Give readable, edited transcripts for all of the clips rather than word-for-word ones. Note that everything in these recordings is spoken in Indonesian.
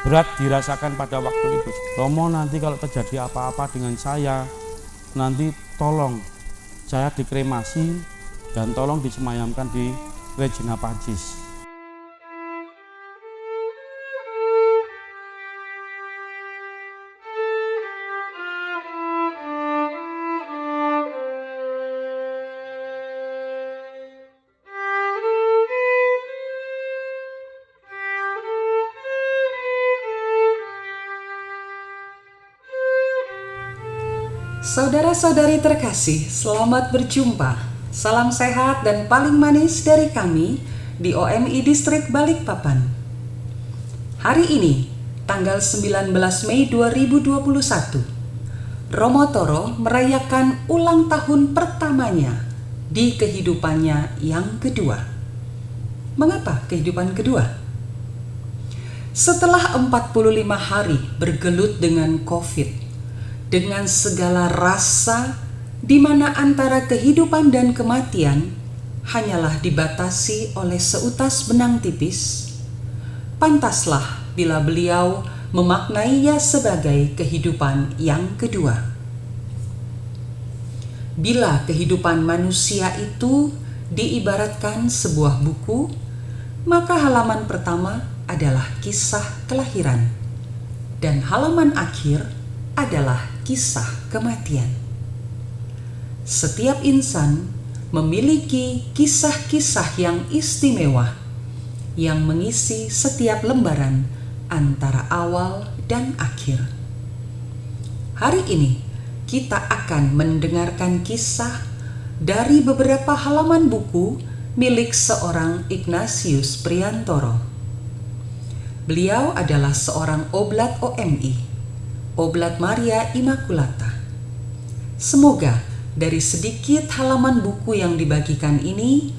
berat dirasakan pada waktu itu. Romo, nanti kalau terjadi apa-apa dengan saya, nanti tolong saya dikremasi dan tolong disemayamkan di Regina Pacis. Saudara-saudari terkasih, selamat berjumpa. Salam sehat dan paling manis dari kami di OMI Distrik Balikpapan. Hari ini, tanggal 19 Mei 2021, Romo Toro merayakan ulang tahun pertamanya di kehidupannya yang kedua. Mengapa kehidupan kedua? Setelah 45 hari bergelut dengan COVID, dengan segala rasa di mana antara kehidupan dan kematian hanyalah dibatasi oleh seutas benang tipis, pantaslah bila beliau memaknainya sebagai kehidupan yang kedua. Bila kehidupan manusia itu diibaratkan sebuah buku, maka halaman pertama adalah kisah kelahiran dan halaman akhir adalah kisah kematian. Setiap insan memiliki kisah-kisah yang istimewa yang mengisi setiap lembaran antara awal dan akhir. Hari ini kita akan mendengarkan kisah dari beberapa halaman buku milik seorang Ignatius Priantoro. Beliau adalah seorang oblat OMI, Oblat Maria Immaculata. Semoga dari sedikit halaman buku yang dibagikan ini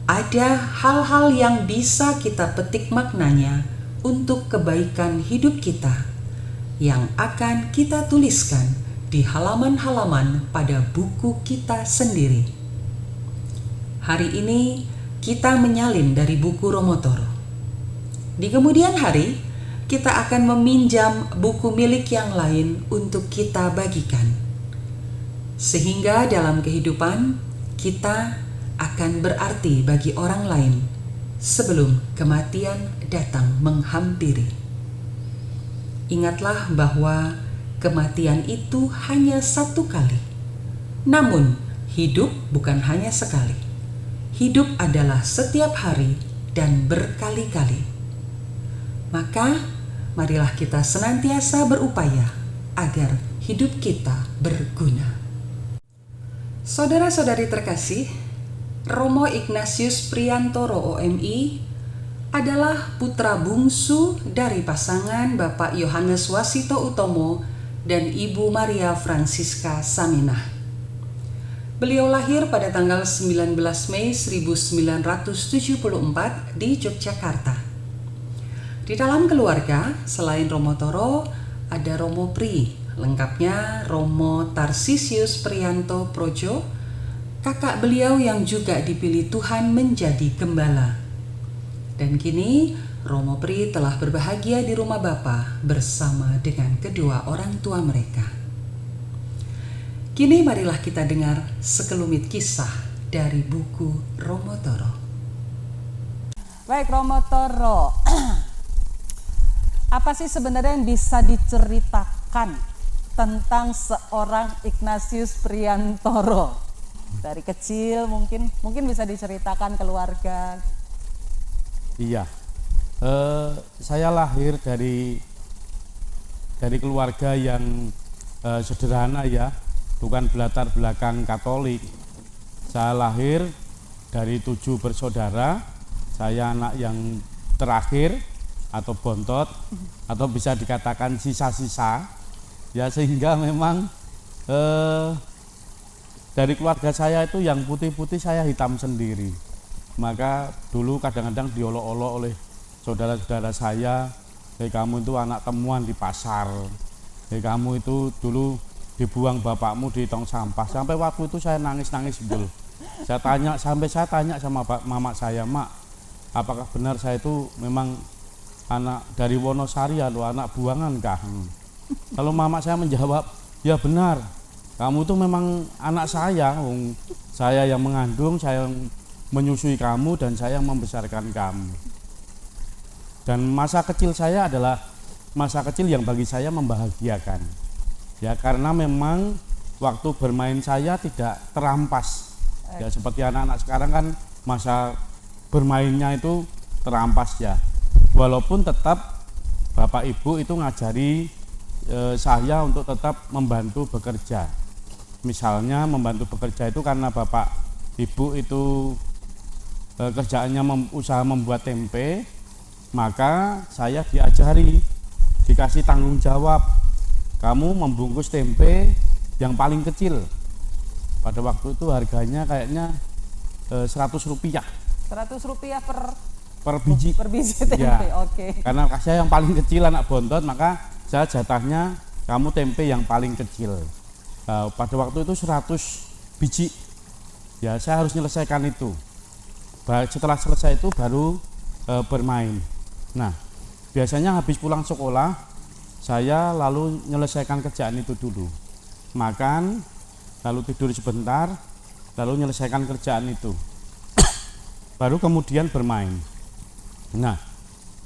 ada hal-hal yang bisa kita petik maknanya untuk kebaikan hidup kita yang akan kita tuliskan di halaman-halaman pada buku kita sendiri. Hari ini kita menyalin dari buku Romo Toro. Di kemudian hari kita akan meminjam buku milik yang lain untuk kita bagikan. Sehingga dalam kehidupan kita akan berarti bagi orang lain sebelum kematian datang menghampiri. Ingatlah bahwa kematian itu hanya satu kali. Namun hidup bukan hanya sekali. Hidup adalah setiap hari dan berkali-kali. Maka marilah kita senantiasa berupaya agar hidup kita berguna. Saudara-saudari terkasih, Romo Ignatius Priantoro OMI adalah putra bungsu dari pasangan Bapak Yohanes Wasito Utomo dan Ibu Maria Francisca Saminah. Beliau lahir pada tanggal 19 Mei 1974 di Yogyakarta. Di dalam keluarga, selain Romo Toro, ada Romo Pri, lengkapnya Romo Tarsisius Prianto Projo, kakak beliau yang juga dipilih Tuhan menjadi gembala. Dan kini Romo Pri telah berbahagia di rumah Bapa bersama dengan kedua orang tua mereka. Kini marilah kita dengar sekelumit kisah dari buku Romo Toro. Baik, Romo Toro. Apa sih sebenarnya yang bisa diceritakan tentang seorang Ignatius Priantoro? Dari kecil mungkin bisa diceritakan keluarga. Iya, saya lahir dari keluarga yang sederhana ya, bukan berlatar belakang Katolik. Saya lahir dari 7 bersaudara, saya anak yang terakhir atau bontot, atau bisa dikatakan sisa-sisa ya, sehingga memang dari keluarga saya itu yang putih-putih saya hitam sendiri. Maka dulu kadang-kadang diolok-olok oleh saudara-saudara saya, kamu itu anak temuan di pasar, kamu itu dulu dibuang bapakmu di tong sampah. Sampai waktu itu saya nangis-nangis betul. Saya tanya sama mama saya, Mak, apakah benar saya itu memang anak dari Wonosari atau anak buangan kah? Lalu mama saya menjawab, ya benar, kamu itu memang anak saya, saya yang mengandung, saya yang menyusui kamu, dan saya yang membesarkan kamu. Dan masa kecil saya adalah masa kecil yang bagi saya membahagiakan. Ya, karena memang waktu bermain saya tidak terampas. Ya, seperti anak-anak sekarang kan masa bermainnya itu terampas ya. Walaupun tetap Bapak Ibu itu ngajari saya untuk tetap membantu bekerja. Misalnya membantu bekerja itu karena Bapak Ibu itu kerjaannya usaha membuat tempe, maka saya diajari, dikasih tanggung jawab, kamu membungkus tempe yang paling kecil. Pada waktu itu harganya kayaknya 100 rupiah. 100 rupiah per biji. Per biji tempe, ya. Oke. Karena saya yang paling kecil, anak bontot, maka saya jatahnya kamu tempe yang paling kecil. Pada waktu itu 100 biji. Ya, saya harus menyelesaikan itu. Setelah selesai itu baru bermain. Nah, biasanya habis pulang sekolah, saya lalu menyelesaikan kerjaan itu dulu. Makan, lalu tidur sebentar, lalu menyelesaikan kerjaan itu. Baru kemudian bermain. Nah,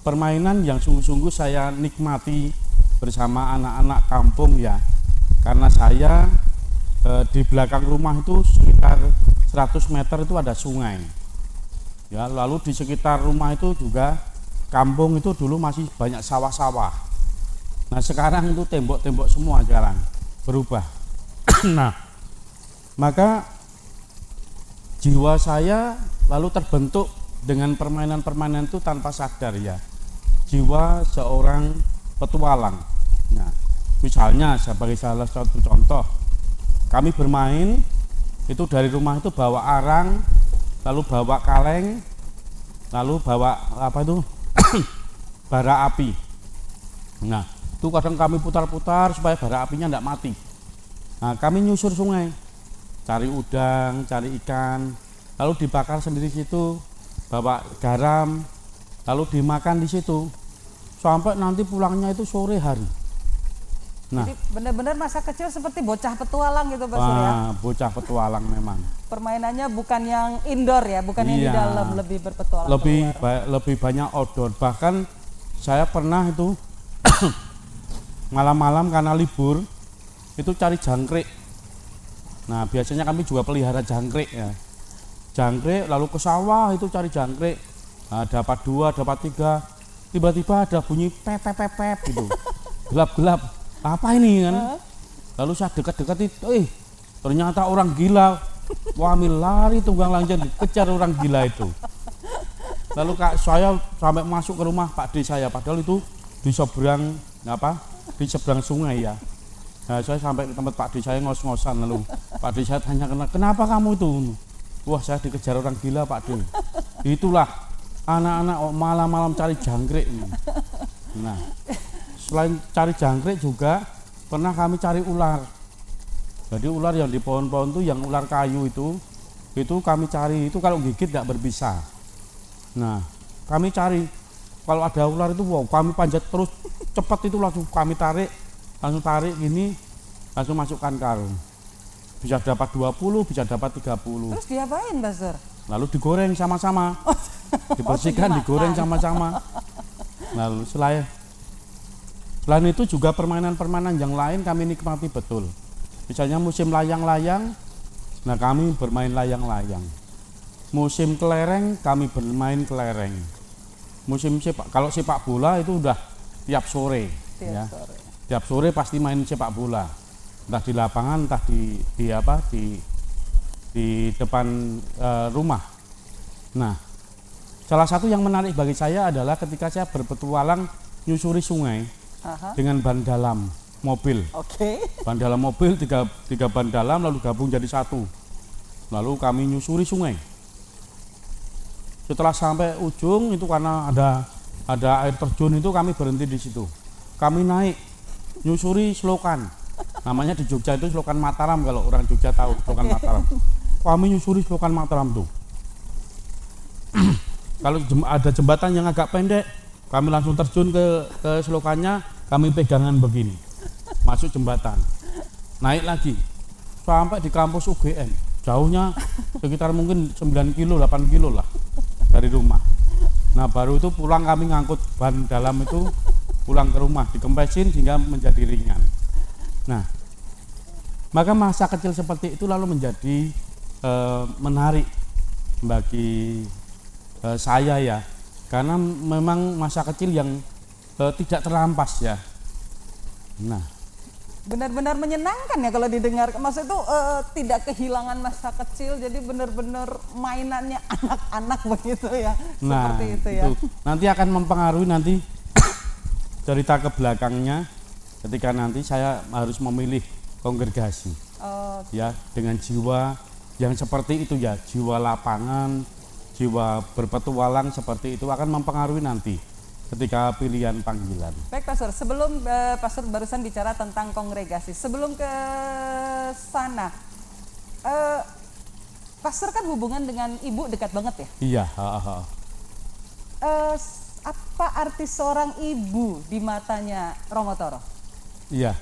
permainan yang sungguh-sungguh saya nikmati bersama anak-anak kampung ya, karena saya di belakang rumah itu sekitar 100 meter itu ada sungai ya, lalu di sekitar rumah itu juga kampung itu dulu masih banyak sawah-sawah. Nah, sekarang itu tembok-tembok semua sekarang berubah. Nah, maka jiwa saya lalu terbentuk dengan permainan-permainan itu tanpa sadar ya, jiwa seorang petualang. Nah, misalnya sebagai salah satu contoh, kami bermain itu dari rumah itu bawa arang, lalu bawa kaleng, lalu bawa apa itu bara api. Nah, itu kadang kami putar-putar supaya bara apinya tidak mati. Nah, kami nyusur sungai, cari udang, cari ikan, lalu dibakar sendiri situ, bawa garam, lalu dimakan di situ sampai nanti pulangnya itu sore hari. Nah, jadi benar-benar masa kecil seperti bocah petualang gitu Pak Surya. Bocah petualang memang. Permainannya bukan yang indoor ya, bukan yang di dalam, lebih berpetualang. Lebih banyak outdoor. Bahkan saya pernah itu malam-malam karena libur itu cari jangkrik. Nah, biasanya kami juga pelihara jangkrik ya. Jangkrik, lalu ke sawah itu cari jangkrik. Nah, dapat 2, dapat 3. Tiba-tiba ada bunyi pep gitu. Gelap-gelap. Apa ini kan? Lalu saya dekat-dekat itu, ternyata orang gila. Wah, lari tunggang lanjut dikejar orang gila itu. Lalu saya sampai masuk ke rumah Pak D saya, padahal itu di seberang di seberang sungai ya. Nah, saya sampai ke tempat Pak D saya ngos-ngosan, lalu Pak D saya tanya, kenapa kamu itu? Wah, saya dikejar orang gila Pak D. Itulah anak-anak malam-malam cari jangkrik. Nah, selain cari jangkrik juga pernah kami cari ular. Jadi ular yang di pohon-pohon itu, yang ular kayu itu kami cari, itu kalau gigit nggak berbisa. Nah, kami cari, kalau ada ular itu wow, kami panjat terus cepat itu langsung kami tarik gini, langsung masukkan karung. Bisa dapat 20, bisa dapat 30. Terus diapain Mbak Sur? Lalu digoreng sama-sama. Dibersihkan, digoreng sama-sama. Lalu selain itu juga permainan-permainan yang lain kami nikmati betul. Misalnya musim layang-layang, nah kami bermain layang-layang. Musim kelereng, kami bermain kelereng. Musim kalau sepak bola itu udah tiap sore. Tiap sore pasti main sepak bola. Entah di lapangan, entah di depan rumah. Nah, salah satu yang menarik bagi saya adalah ketika saya berpetualang nyusuri sungai dengan ban dalam mobil. Ban dalam mobil, tiga ban dalam lalu gabung jadi satu. Lalu kami nyusuri sungai. Setelah sampai ujung itu karena ada air terjun itu kami berhenti di situ. Kami naik nyusuri selokan. Namanya di Jogja itu selokan Mataram, kalau orang Jogja tahu selokan Mataram. Kami nyusuri selokan Mataram tuh. Kalau ada jembatan yang agak pendek, kami langsung terjun ke selokannya, kami pegangan begini, masuk jembatan, naik lagi, sampai di kampus UGM, jauhnya sekitar mungkin 9 kilo, 8 kilo lah dari rumah. Nah baru itu pulang kami ngangkut ban dalam itu, pulang ke rumah, dikempesin sehingga menjadi ringan. Nah, maka masa kecil seperti itu lalu menjadi menarik bagi saya ya, karena memang masa kecil yang tidak terampas ya. Nah, Benar-benar menyenangkan ya kalau didengar. Maksud itu tidak kehilangan masa kecil, jadi benar-benar mainannya anak-anak begitu ya. nah Seperti itu ya. nanti akan mempengaruhi nanti cerita ke belakangnya ketika nanti saya harus memilih kongregasi Oh, ya, dengan jiwa yang seperti itu ya, jiwa lapangan, jiwa berpetualang seperti itu akan mempengaruhi nanti ketika pilihan panggilan. baik Pastor, sebelum Pastor barusan bicara tentang kongregasi, sebelum ke sana, Pastor kan hubungan dengan ibu dekat banget ya. Iya, Apa arti seorang ibu di matanya Romo Toro? iya.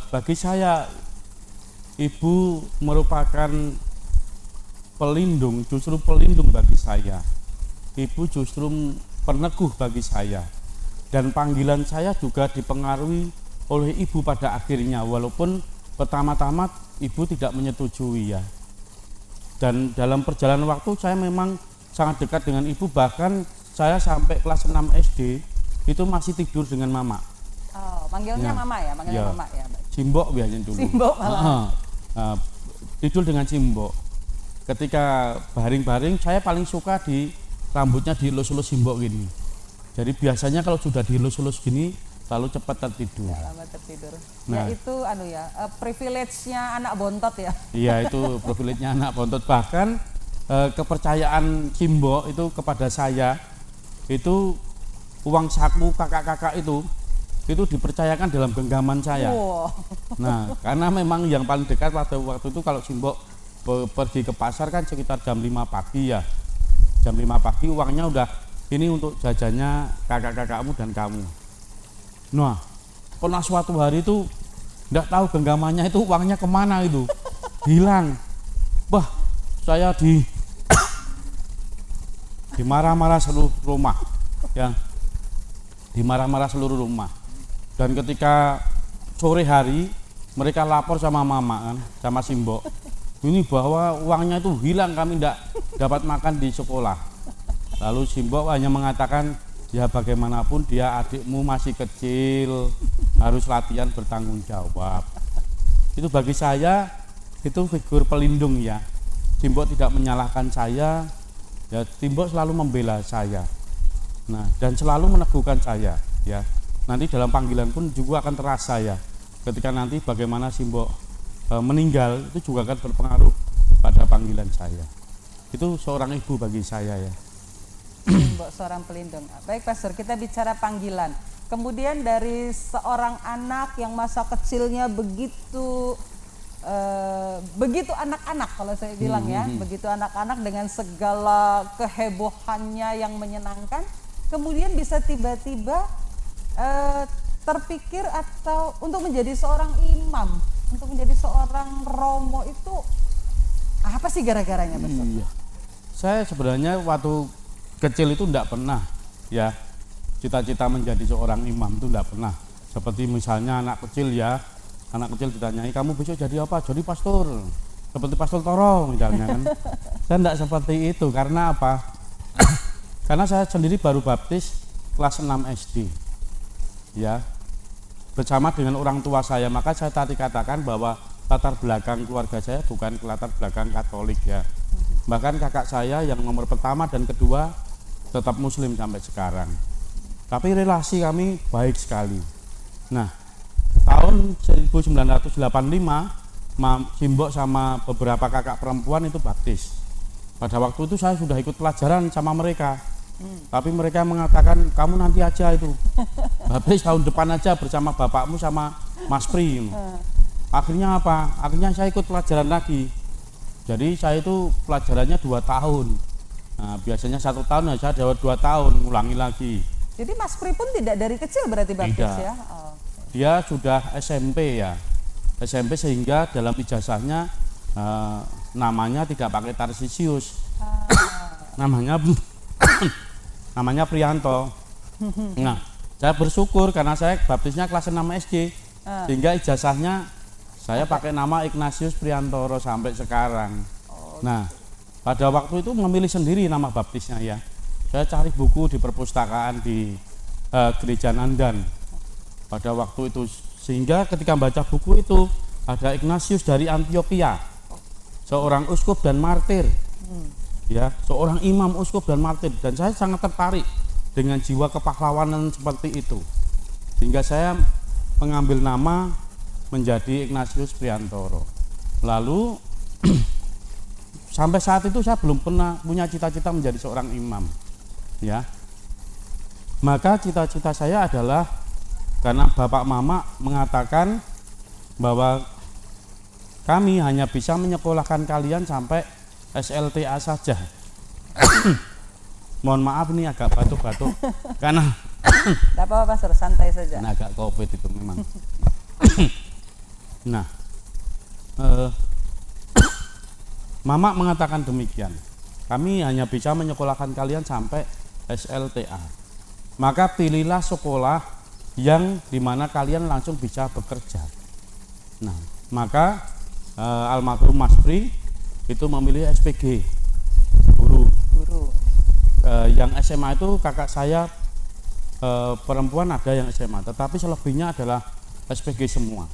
Bagi saya ibu merupakan pelindung, justru pelindung bagi saya. Ibu justru peneguh bagi saya. Dan panggilan saya juga dipengaruhi oleh ibu pada akhirnya, walaupun pertama-tama ibu tidak menyetujui ya. Dan dalam perjalanan waktu saya memang sangat dekat dengan ibu, bahkan saya sampai kelas 6 SD itu masih tidur dengan mama. Oh, manggilnya Ya. mama ya, manggilnya Ya. mama ya. Baik. Simbok biasanya dulu. Simbok malah. Tidur dengan simbok. Ketika baring-baring saya paling suka di rambutnya dielus-elus simbok gini. Jadi biasanya kalau sudah dielus-elus gini lalu cepat tertidur. Lama tertidur. Nah. Ya itu privilege-nya anak bontot ya. Iya, itu privilege-nya anak bontot. Bahkan kepercayaan simbok itu kepada saya, itu uang saku kakak-kakak itu dipercayakan dalam genggaman saya. Wow. Nah, karena memang yang paling dekat pada waktu itu kalau simbok pergi ke pasar kan sekitar jam 5 pagi ya. Jam 5 pagi uangnya udah ini untuk jajannya kakak-kakakmu dan kamu. Nah, pernah suatu hari itu enggak tahu genggamannya itu uangnya kemana itu. Hilang. Bah, saya dimarah-marah seluruh rumah. Ya. Dimarah-marah seluruh rumah. Dan ketika sore hari mereka lapor sama mama kan, sama simbok. Ini bahwa uangnya itu hilang, kami tidak dapat makan di sekolah. Lalu simbok hanya mengatakan, ya bagaimanapun dia adikmu masih kecil, harus latihan bertanggung jawab. Itu bagi saya itu figur pelindung ya. Simbok tidak menyalahkan saya, ya simbok selalu membela saya. Nah, dan selalu meneguhkan saya ya. Nanti dalam panggilan pun juga akan terasa ya. Ketika nanti bagaimana simbok meninggal itu juga akan berpengaruh pada panggilan saya. Itu seorang ibu bagi saya ya. Simbok seorang pelindung. Baik Pastor, kita bicara panggilan. Kemudian dari seorang anak yang masa kecilnya begitu anak-anak kalau saya bilang ya, begitu anak-anak dengan segala kehebohannya yang menyenangkan, kemudian bisa tiba-tiba terpikir atau untuk menjadi seorang imam, untuk menjadi seorang romo itu apa sih gara-garanya Pastor? Iya. Saya sebenarnya waktu kecil itu tidak pernah ya cita-cita menjadi seorang imam, itu tidak pernah. Seperti misalnya anak kecil ditanyai, kamu besok jadi apa? Jadi pastor, seperti Pastor Toro misalnya kan. Saya tidak seperti itu. Karena apa? Karena saya sendiri baru baptis kelas 6 SD ya, bersama dengan orang tua saya. Maka saya tadi katakan bahwa latar belakang keluarga saya bukan latar belakang Katolik ya. Bahkan kakak saya yang nomor pertama dan kedua tetap Muslim sampai sekarang. Tapi relasi kami baik sekali. Nah, tahun 1985 simbok sama beberapa kakak perempuan itu baptis. Pada waktu itu saya sudah ikut pelajaran sama mereka. Tapi mereka mengatakan kamu nanti aja itu baptis tahun depan aja bersama bapakmu sama Mas Pri. Akhirnya apa? Akhirnya saya ikut pelajaran lagi. Jadi saya itu pelajarannya 2 tahun. Nah, biasanya 1 tahun ya saya dapat 2 tahun, ulangi lagi. Jadi Mas Pri pun tidak dari kecil berarti baptis Tidak. ya? Oh. Dia sudah SMP ya, SMP sehingga dalam ijazahnya namanya tidak pakai Tarsisius, namanya namanya Prianto. Nah, saya bersyukur karena saya baptisnya kelas 6 SD, sehingga ijazahnya saya pakai nama Ignatius Priantoro sampai sekarang. Nah, pada waktu itu memilih sendiri nama baptisnya ya. Saya cari buku di perpustakaan di Gereja Nandan pada waktu itu, sehingga ketika membaca buku itu ada Ignatius dari Antioquia, seorang uskup dan martir, ya, seorang imam uskup dan martir, dan saya sangat tertarik dengan jiwa kepahlawanan seperti itu, sehingga saya mengambil nama menjadi Ignatius Priantoro. Lalu sampai saat itu saya belum pernah punya cita-cita menjadi seorang imam, ya. Maka cita-cita saya adalah karena Bapak Mama mengatakan bahwa kami hanya bisa menyekolahkan kalian sampai SLTA saja. Mohon maaf ini agak batuk-batuk karena Tidak apa-apa Pastor, santai saja. karena agak COVID itu memang. Nah, Mama mengatakan demikian. Kami hanya bisa menyekolahkan kalian sampai SLTA. Maka pilihlah sekolah yang dimana kalian langsung bisa bekerja. Nah, maka almarhum Mas Pri itu memilih SPG guru. Yang SMA itu kakak saya perempuan ada yang SMA, tetapi selebihnya adalah SPG semua.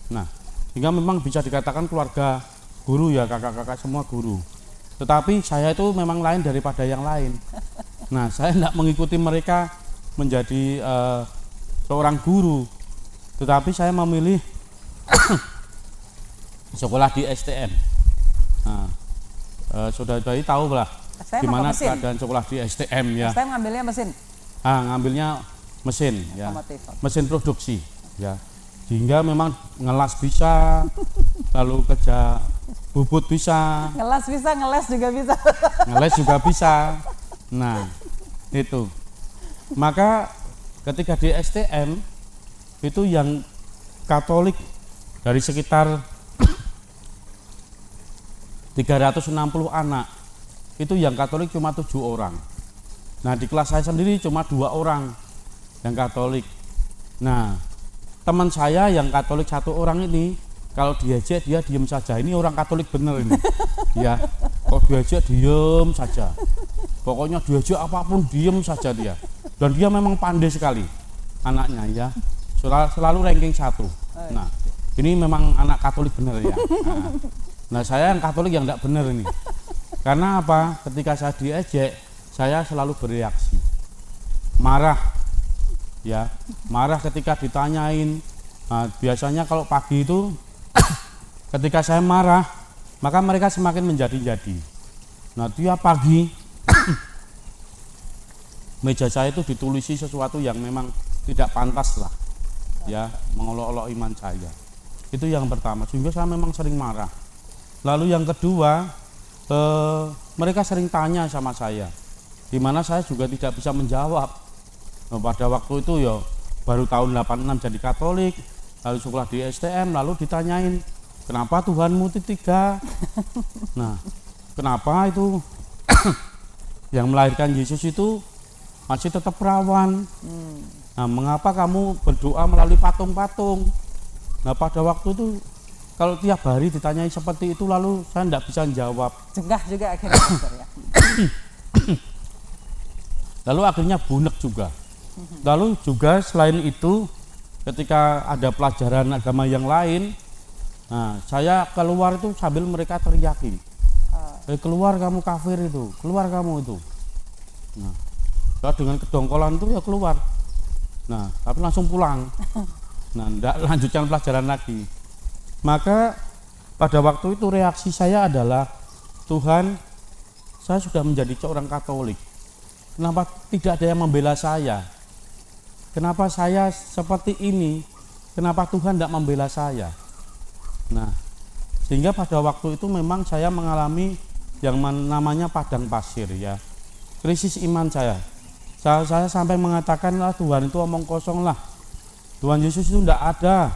Nah, sehingga memang bisa dikatakan keluarga guru ya, kakak-kakak semua guru. Tetapi saya itu memang lain daripada yang lain. Nah, saya tidak mengikuti mereka menjadi seorang guru, tetapi saya memilih sekolah di STM. Nah, saudara-saudari tahu lah gimana keadaan sekolah di STM ya. STM ngambilnya mesin. Ngambilnya mesin ya, Otomotif. mesin produksi ya, sehingga memang ngelas bisa, lalu kerja bubut bisa, Ngelas bisa, ngeles juga bisa. ngeles juga bisa. Nah, itu. Maka ketika di STM itu yang Katolik dari sekitar 360 anak, itu yang Katolik cuma 7 orang. Nah, di kelas saya sendiri cuma 2 orang yang Katolik. Nah, teman saya yang Katolik 1 orang ini, kalau diajak dia diem saja. Ini orang Katolik bener ini. Ya, kalau diajak diem saja. Pokoknya diajak apapun diem saja dia. Dan dia memang pandai sekali anaknya ya. Selalu ranking 1. Nah, ini memang anak Katolik bener ya. Nah, saya yang Katolik yang tidak bener ini. Karena apa? Ketika saya diejek, saya selalu bereaksi. Marah. Ya, marah ketika ditanyain. Nah, biasanya kalau pagi itu ketika saya marah, maka mereka semakin menjadi-jadi. Nah, tiap pagi meja saya itu ditulisi sesuatu yang memang tidak pantas lah, ya, mengolok-olok iman saya. Itu yang pertama, sehingga saya memang sering marah. Lalu yang kedua, mereka sering tanya sama saya, di mana saya juga tidak bisa menjawab. Nah, pada waktu itu ya baru tahun 86 jadi Katolik, lalu sekolah di STM, lalu ditanyain, kenapa Tuhanmu itu 3? Nah, kenapa itu yang melahirkan Yesus itu masih tetap perawan? Nah, mengapa kamu berdoa melalui patung-patung? Nah, pada waktu itu kalau tiap hari ditanyai seperti itu, lalu saya tidak bisa menjawab. Jengah juga akhirnya Pastor, ya. Lalu akhirnya bunek juga. Lalu juga selain itu, ketika ada pelajaran agama yang lain, nah, saya keluar itu sambil mereka teriaki, keluar kamu kafir itu, keluar kamu itu. Nah, saya dengan kedongkolan itu ya keluar. Nah, tapi langsung pulang. Nah, tidak lanjutkan pelajaran lagi. Maka pada waktu itu reaksi saya adalah, Tuhan, saya sudah menjadi seorang Katolik. Kenapa tidak ada yang membela saya? Kenapa saya seperti ini? Kenapa Tuhan tidak membela saya? Nah, sehingga pada waktu itu memang saya mengalami yang namanya padang pasir ya. krisis iman saya. Saya sampai mengatakan lah Tuhan itu omong kosong lah. Tuhan Yesus itu tidak ada.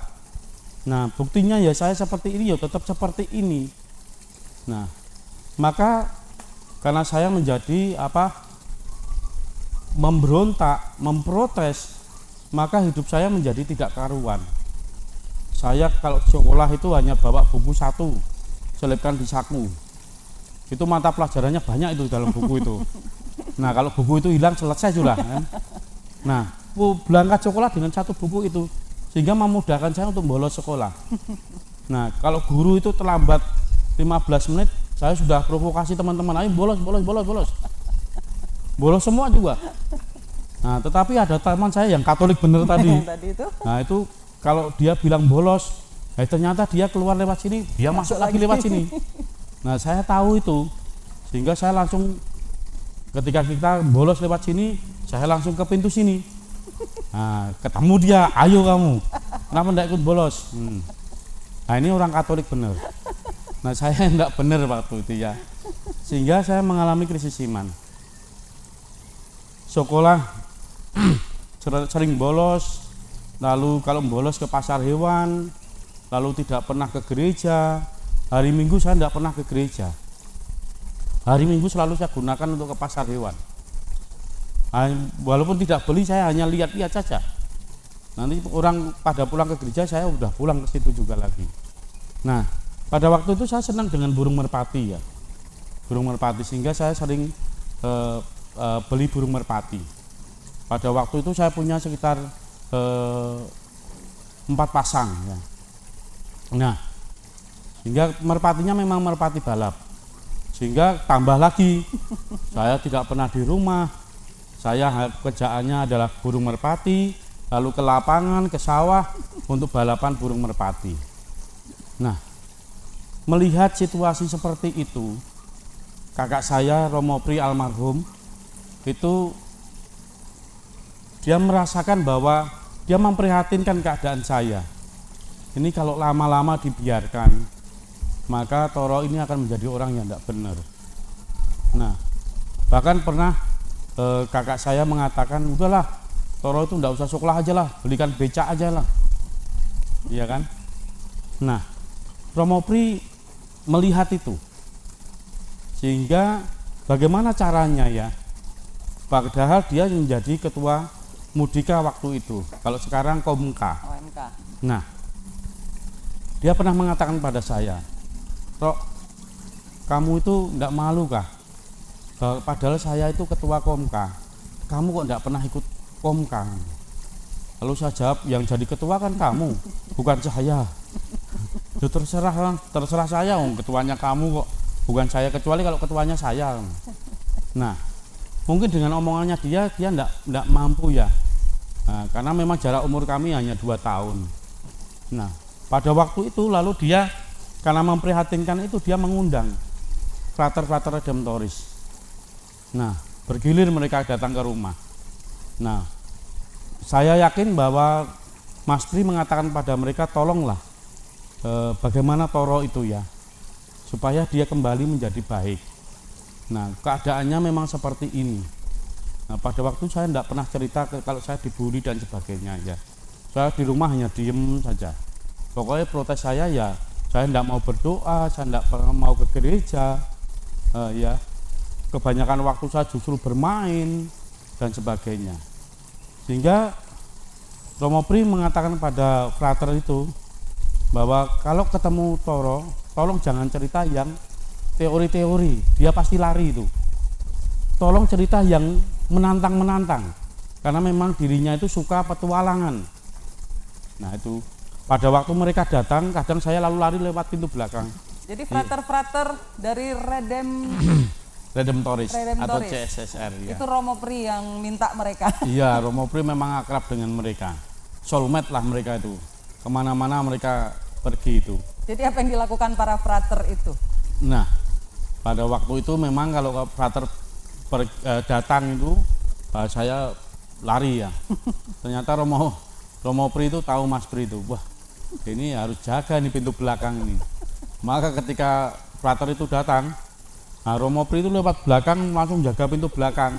Nah, buktinya ya saya seperti ini, ya tetap seperti ini. Nah, maka karena saya menjadi memberontak, memprotes, maka hidup saya menjadi tidak karuan. Saya kalau sekolah itu hanya bawa buku satu, selipkan di saku. Itu mata pelajarannya banyak itu dalam buku itu. Nah, kalau buku itu hilang selesai sudah kan. Nah, berangkat sekolah dengan satu buku itu sehingga memudahkan saya untuk bolos sekolah. Nah, kalau guru itu terlambat 15 menit, saya sudah provokasi teman-teman, ayo bolos. Bolos semua juga. Nah, tetapi ada teman saya yang Katolik bener tadi. Nah, itu kalau dia bilang bolos, ternyata dia keluar lewat sini, dia masuk lagi lewat sini. Nah, saya tahu itu, sehingga saya langsung ketika kita bolos lewat sini, saya langsung ke pintu sini. Nah, ketemu dia, ayo kamu, kenapa tidak ikut bolos? Nah, ini orang Katolik bener. Nah, saya tidak bener waktu itu ya, sehingga saya mengalami krisis iman. Sekolah sering bolos, lalu kalau bolos ke pasar hewan, lalu tidak pernah ke gereja. Hari Minggu saya tidak pernah ke gereja. Hari Minggu selalu saya gunakan untuk ke pasar hewan. Walaupun tidak beli, saya hanya lihat-lihat saja. Nanti orang pada pulang ke gereja, saya udah pulang ke situ juga lagi. Nah, pada waktu itu saya senang dengan burung merpati ya. Burung merpati, sehingga saya sering beli burung merpati. Pada waktu itu saya punya sekitar 4 pasang ya. Nah, sehingga merpatinya memang merpati balap. Sehingga tambah lagi, saya tidak pernah di rumah. Saya kerjaannya adalah burung merpati, lalu ke lapangan, ke sawah untuk balapan burung merpati. Nah, melihat situasi seperti itu, kakak saya Romo Pri almarhum itu dia merasakan bahwa dia memprihatinkan keadaan saya. Ini kalau lama-lama dibiarkan, maka Toro ini akan menjadi orang yang tidak benar. Nah, bahkan pernah kakak saya mengatakan, udahlah Toro itu tidak usah sekolah aja lah, belikan becak aja lah, iya kan? Nah, Romo Pri melihat itu, sehingga bagaimana caranya ya, padahal dia menjadi ketua Mudika waktu itu, kalau sekarang Komka. Nah, dia pernah mengatakan pada saya, Tok, kamu itu tidak malu kah? Padahal saya itu ketua Komka, kamu kok tidak pernah ikut Komka? Lalu saya jawab, yang jadi ketua kan kamu, bukan saya. Ya terserah saya, ketuanya kamu kok, bukan saya, kecuali kalau ketuanya saya. Nah, mungkin dengan omongannya dia tidak mampu ya. Nah, karena memang jarak umur kami hanya 2 tahun. Nah, pada waktu itu lalu dia karena memprihatinkan itu, dia mengundang frater-frater redemptoris. Nah, bergilir mereka datang ke rumah. Nah, saya yakin bahwa Mas Pri mengatakan pada mereka, tolonglah bagaimana Toro itu ya, supaya dia kembali menjadi baik. Nah, keadaannya memang seperti ini. Nah, pada waktu saya tidak pernah cerita kalau saya dibully dan sebagainya ya. Saya di rumah hanya diem saja. Pokoknya protes saya ya, saya tidak mau berdoa, saya tidak mau ke gereja, ya. Kebanyakan waktu saya justru bermain dan sebagainya. Sehingga Romo Pri mengatakan pada frater itu bahwa kalau ketemu Toro, tolong jangan cerita yang teori-teori, dia pasti lari itu. Tolong cerita yang menantang-menantang, karena memang dirinya itu suka petualangan. Nah, itu pada waktu mereka datang, kadang saya lalu lari lewat pintu belakang. Jadi frater-frater dari Redemptoris atau CSSR ya. Itu Romo Pri yang minta mereka. Iya, Romo Pri memang akrab dengan mereka. Soulmate lah mereka itu. Kemana-mana mereka pergi itu. Jadi apa yang dilakukan para frater itu? Nah, pada waktu itu memang kalau frater datang itu, saya lari ya. Ternyata Romo Pri itu tahu Mas Pri itu. Wah, ini harus jaga nih pintu belakang ini. Maka ketika frater itu datang, Nah, Romo Pri itu lewat belakang langsung jaga pintu belakang.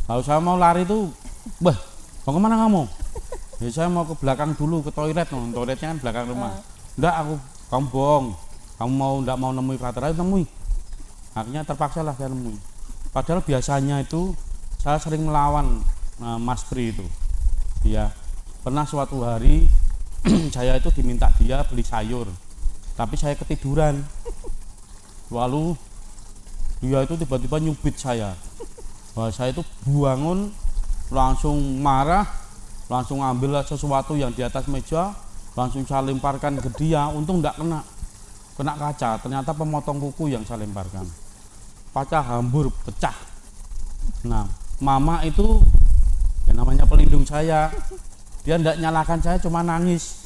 Kalau saya mau lari tuh, bah, mau kemana kamu? Ya saya mau ke belakang dulu ke toilet, toiletnya kan belakang rumah. Enggak, kamu bohong. Kamu enggak mau nemui frater, ayo nemui. Akhirnya terpaksa lah saya nemui. Padahal biasanya itu saya sering melawan Mas Pri itu. Dia pernah suatu hari saya itu diminta dia beli sayur, tapi saya ketiduran. Lalu dia itu tiba-tiba nyubit saya. Wah, saya itu bangun langsung marah, langsung ambil sesuatu yang di atas meja, langsung saya lemparkan ke dia. Untung enggak kena kaca, ternyata pemotong kuku yang saya lemparkan. Kaca hambur, pecah. Nah, mama itu ya namanya pelindung saya. Dia enggak nyalahkan saya, cuma nangis.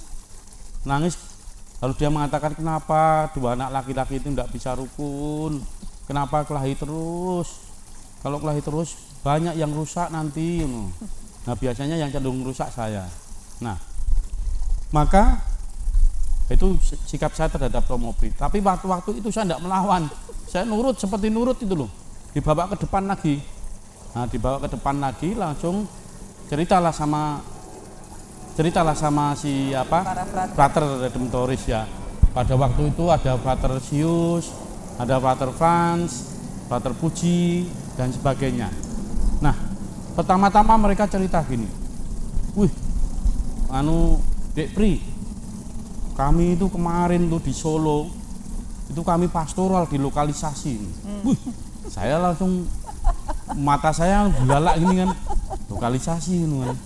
Lalu dia mengatakan, kenapa dua anak laki-laki itu enggak bisa rukun? Kenapa kelahi terus? Kalau kelahi terus banyak yang rusak nanti. Nah, biasanya yang cenderung rusak saya. Nah, maka itu sikap saya terhadap Romo Pri. Tapi waktu itu saya tidak melawan. Saya nurut seperti nurut itu loh. Dibawa ke depan lagi. Nah, dibawa ke depan lagi langsung ceritalah sama si Frater Redemptoris ya. Pada waktu itu ada Frater Sius, ada Frater Franz, Frater Puji dan sebagainya. Nah, pertama-tama mereka cerita gini. Wih, Dek Pri, kami itu kemarin tuh di Solo, itu kami pastoral di lokalisasi. Wih, saya langsung mata saya belalak gini kan, lokalisasi gitu kan.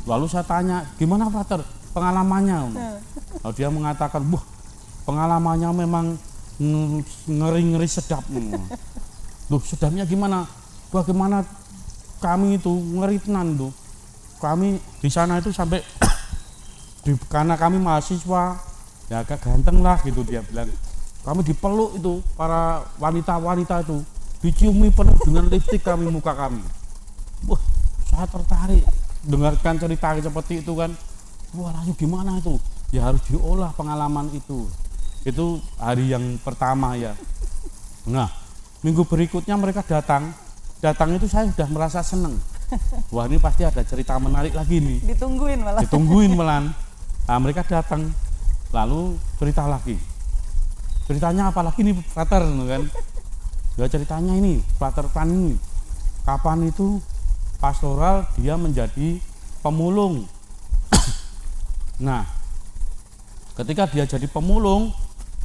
Lalu saya tanya, gimana Frater pengalamannya? Lalu dia mengatakan, wah, pengalamannya memang ngeri-ngeri sedap. Loh, sedapnya gimana? Bagaimana kami itu ngeri tenan tuh. Kami di sana itu sampai karena kami mahasiswa ya agak ganteng lah gitu, dia bilang. Kami dipeluk itu para wanita-wanita itu, diciumi penuh dengan lipstik kami, muka kami. Wah, saya tertarik dengarkan cerita seperti itu kan. Wah, langsung gimana itu? Ya harus diolah pengalaman itu. Itu hari yang pertama ya. Nah, minggu berikutnya mereka datang itu saya sudah merasa seneng. Wah, ini pasti ada cerita menarik lagi nih. Ditungguin malah. Nah, mereka datang lalu cerita lagi. Ceritanya apa lagi nih Frater kan? Ya ceritanya ini Frater Pan ini kapan itu pastoral dia menjadi pemulung. Nah, ketika dia jadi pemulung,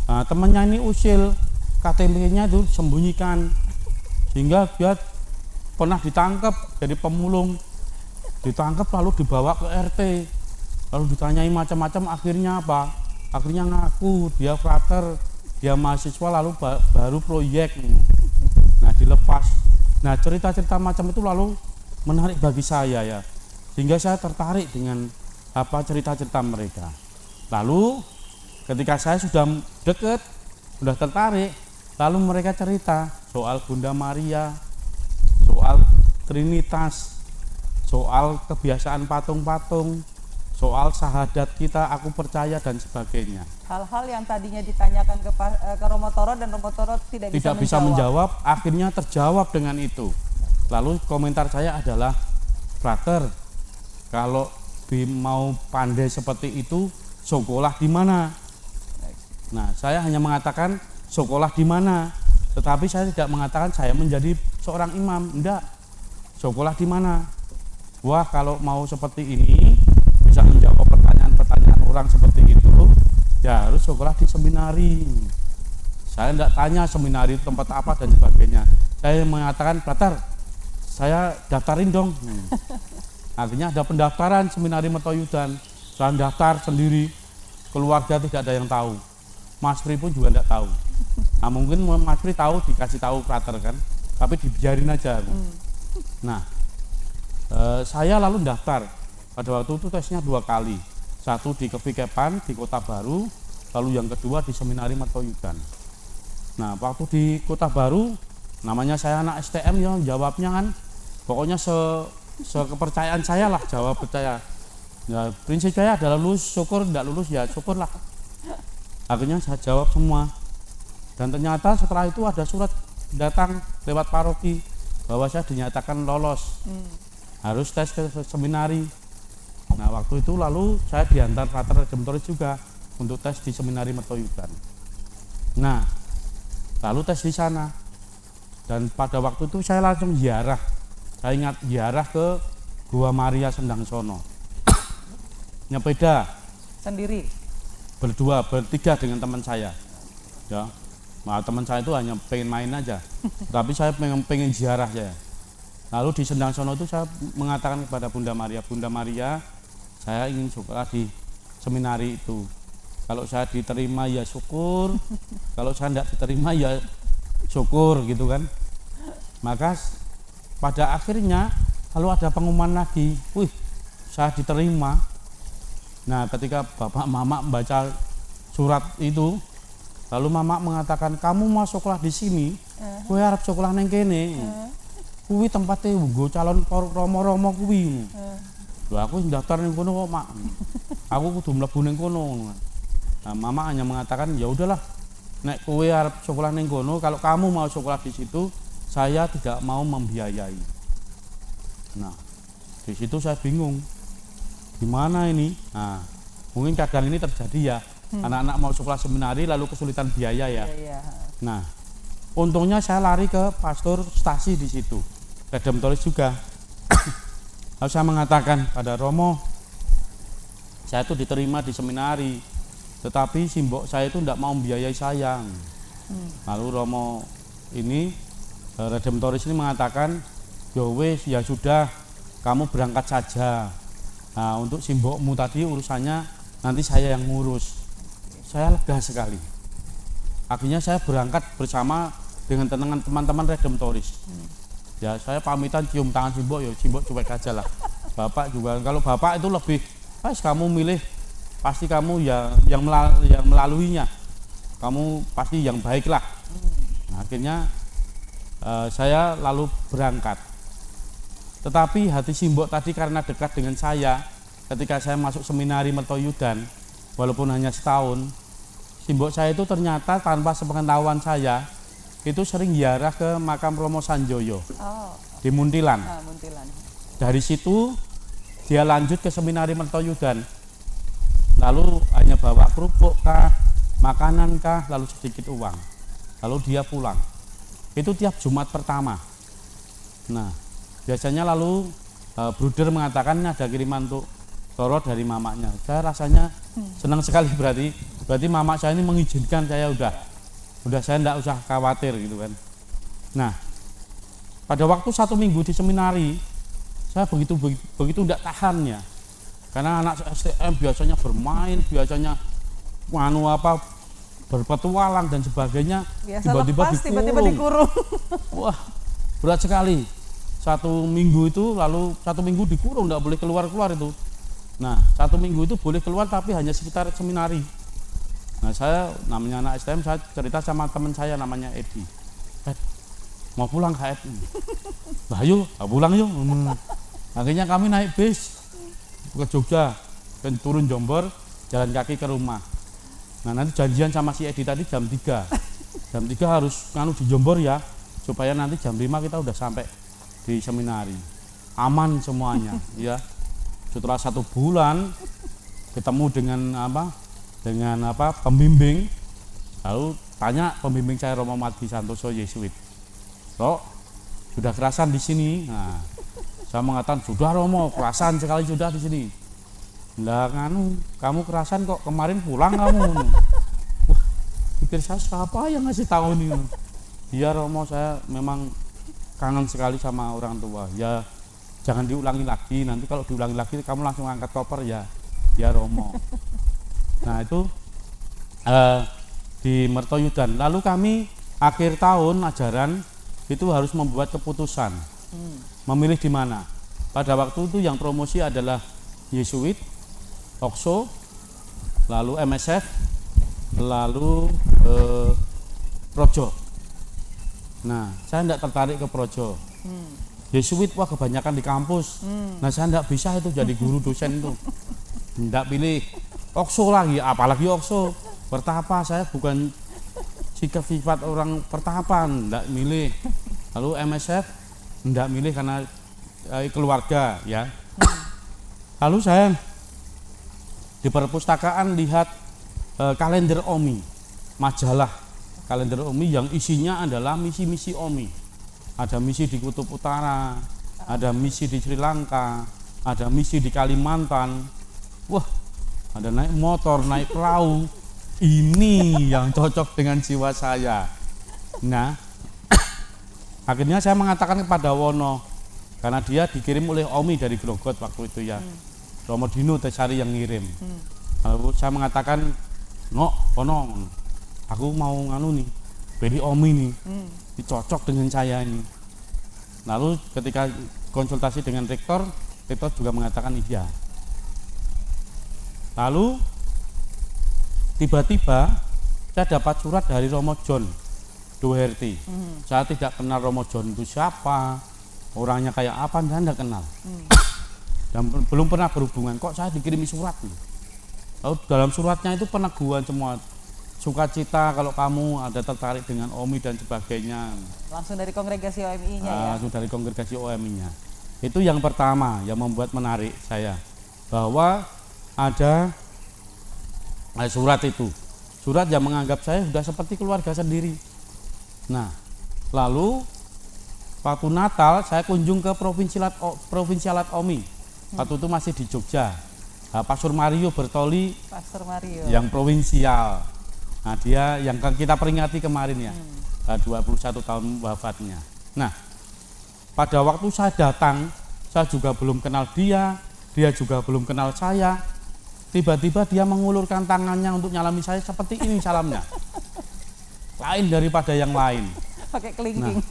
nah, temannya ini usil, KTP-nya itu sembunyikan, sehingga dia pernah ditangkap jadi pemulung, ditangkap lalu dibawa ke RT, lalu ditanyai macam-macam. Akhirnya apa? Akhirnya ngaku dia frater, dia mahasiswa, lalu baru proyek. Nah, dilepas. Nah, cerita-cerita macam itu lalu menarik bagi saya ya, sehingga saya tertarik dengan cerita-cerita mereka. Lalu ketika saya sudah dekat, sudah tertarik, lalu mereka cerita soal Bunda Maria, soal Trinitas, soal kebiasaan patung-patung, soal syahadat kita, aku percaya dan sebagainya. Hal-hal yang tadinya ditanyakan ke Romo Toro dan Romo Toro tidak bisa menjawab, akhirnya terjawab dengan itu. Lalu komentar saya adalah, Frater, kalau mau pandai seperti itu, sekolah di mana? Nah, saya hanya mengatakan sekolah di mana, tetapi saya tidak mengatakan saya menjadi seorang imam. Enggak, sekolah di mana? Wah, kalau mau seperti ini, bisa menjawab pertanyaan-pertanyaan orang seperti itu, ya harus sekolah di seminari. Saya tidak tanya seminari itu tempat apa dan sebagainya. Saya mengatakan, Frater, saya daftarin dong. Akhirnya ada pendaftaran seminari Mertoyudan. Saya daftar sendiri, keluarga tidak ada yang tahu. Mas Pri pun juga tidak tahu. Nah, mungkin Mas Pri tahu, dikasih tahu Frater kan, tapi dibiarin aja. Nah, saya lalu daftar. Pada waktu itu tesnya 2 kali. Satu di Kevikepan di Kota Baru, lalu yang kedua di seminari Mertoyudan. Nah, waktu di Kota Baru, namanya saya anak STM ya, jawabnya kan pokoknya sekepercayaan saya lah, jawab percaya. Ya, prinsip saya adalah lulus syukur, tidak lulus ya syukurlah. Akhirnya saya jawab semua. Dan ternyata setelah itu ada surat datang lewat paroki bahwa saya dinyatakan lolos, harus tes ke seminari. Nah waktu itu lalu saya diantar Frater Redemptoris juga untuk tes di seminari Mertoyudan. Nah lalu tes di sana, dan pada waktu itu saya langsung ziarah. Saya ingat ziarah ke Gua Maria Sendangsono. Nyepeda Sendiri. berdua, bertiga dengan teman saya. Ya, nah, teman saya itu hanya pengen main aja, tapi saya pengen ziarah saya. Lalu di Sendangsono itu saya mengatakan kepada Bunda Maria, saya ingin sekolah di seminari itu. Kalau saya diterima ya syukur, kalau saya tidak diterima ya syukur gitu kan. Maka pada akhirnya lalu ada pengumuman lagi, wih saya diterima. Nah ketika bapak mama membaca surat itu, lalu mama mengatakan kamu mau sekolah di sini, kowe arep sekolah neng kene, kuwi tempatnya nggo calon romo-romo kuwi. Lho aku daftar ning kono kok mak, aku kudu mlebu ning kono. Nah mama hanya mengatakan ya udahlah, nek kowe arep sekolah ning kono, kalau kamu mau sekolah di situ, saya tidak mau membiayai. Nah di situ saya bingung, gimana ini? Nah mungkin kadang ini terjadi ya, anak-anak mau sekolah seminari lalu kesulitan biaya ya. Nah untungnya saya lari ke pastor stasi di situ, Redemptoris juga. Lalu saya mengatakan pada Romo, saya itu diterima di seminari, tetapi simbok saya itu tidak mau membiayai saya. Lalu Romo ini Redemptoris ini mengatakan, ya wes ya sudah, kamu berangkat saja. Nah untuk simbokmu tadi urusannya nanti saya yang ngurus. Saya lega sekali. Akhirnya saya berangkat bersama dengan teman-teman Redemptoris. Ya saya pamitan cium tangan simbok, ya simbok cuek aja lah. Bapak juga, kalau bapak itu lebih, pas kamu milih pasti kamu yang melaluinya, kamu pasti yang baik lah. Nah, akhirnya saya lalu berangkat. Tetapi hati simbok tadi karena dekat dengan saya, ketika saya masuk seminari Mertoyudan, walaupun hanya setahun, simbok saya itu ternyata tanpa sepengetahuan saya, itu sering ziarah ke makam Romo Sanjoyo di Muntilan. Muntilan. Dari situ dia lanjut ke seminari Mertoyudan, lalu hanya bawa kerupuk kah, makanan kah, lalu sedikit uang, lalu dia pulang. Itu tiap Jumat pertama. Nah biasanya lalu bruder mengatakan ada kiriman untuk Toro dari mamanya. Saya rasanya senang sekali, berarti mama saya ini mengizinkan saya, udah saya tidak usah khawatir gitu kan. Nah pada waktu 1 minggu di seminari, saya begitu tidak tahannya, karena anak STM biasanya bermain, biasanya berpetualang dan sebagainya, tiba-tiba dikurung. Wah berat sekali. 1 minggu itu, lalu 1 minggu dikurung, tidak boleh keluar itu. Nah 1 minggu itu boleh keluar tapi hanya sekitar seminari. Nah saya namanya anak STM, saya cerita sama teman saya namanya Edi, mau pulang Kak Edi? Lah yuk pulang yuk. Akhirnya kami naik bis ke Jogja dan turun Jombor, jalan kaki ke rumah. Nah nanti janjian sama si Edi tadi jam 3 harus di Jombor ya, supaya nanti jam 5 kita udah sampai di seminari, aman semuanya ya. Setelah 1 bulan ketemu dengan pembimbing, lalu tanya pembimbing saya Romo Margi Santoso Yesuit, "Kok sudah kerasan di sini?" Nah, saya mengatakan, "Sudah Romo, kerasan sekali sudah di sini." "Lah kamu kerasan kok kemarin pulang kamu?" Wah, pikir saya siapa yang ngasih tahu nih? "Iya Romo, saya memang kangen sekali sama orang tua." "Ya jangan diulangi lagi, nanti kalau diulangi lagi kamu langsung angkat koper ya." "Ya Romo." Nah itu di Mertoyudan. Lalu kami akhir tahun ajaran itu harus membuat keputusan, memilih di mana. Pada waktu itu yang promosi adalah Yesuit, Okso, lalu MSF, lalu Projo. Nah saya tidak tertarik ke Projo. Yesuit wah kebanyakan di kampus. Nah saya tidak bisa itu jadi guru dosen itu, tidak pilih. Okso lagi, apalagi Okso, pertapa saya bukan sifat orang pertahapan, tidak milih. Lalu MSF tidak milih karena keluarga ya. Lalu saya di perpustakaan lihat kalender OMI, majalah kalender OMI yang isinya adalah misi-misi OMI. Ada misi di Kutub Utara, ada misi di Sri Lanka, ada misi di Kalimantan. Wah, ada naik motor, naik perahu. Ini yang cocok dengan jiwa saya. Nah, akhirnya saya mengatakan kepada Wono, karena dia dikirim oleh OMI dari Grogot waktu itu ya. Romo Dino Tesari yang ngirim. Lalu saya mengatakan, Wono, aku mau nganu nih, pilih OMI nih, cocok dengan saya ini. Lalu ketika konsultasi dengan rektor juga mengatakan iya. Lalu tiba-tiba saya dapat surat dari Romo John Doherty. Saya tidak kenal Romo John itu siapa, orangnya kayak apa, saya tidak kenal. Dan belum pernah berhubungan, kok saya dikirimi surat nih. Lalu dalam suratnya itu peneguhan semua, sukacita kalau kamu ada tertarik dengan OMI dan sebagainya. Langsung dari kongregasi OMI-nya ya? Langsung dari kongregasi OMI-nya. Itu yang pertama yang membuat menarik saya, bahwa ada surat itu. Surat yang menganggap saya sudah seperti keluarga sendiri. Nah, lalu waktu Natal saya kunjung ke provinsialat OMI. Waktu itu masih di Jogja. Pastor Mario Bertoli, Pastor Mario yang provinsial. Nah, dia yang kita peringati kemarin ya, 21 tahun wafatnya. Nah, pada waktu saya datang, saya juga belum kenal dia juga belum kenal saya. Tiba-tiba dia mengulurkan tangannya untuk nyalami saya seperti ini salamnya. Lain daripada yang lain. pakai kelingking. Nah,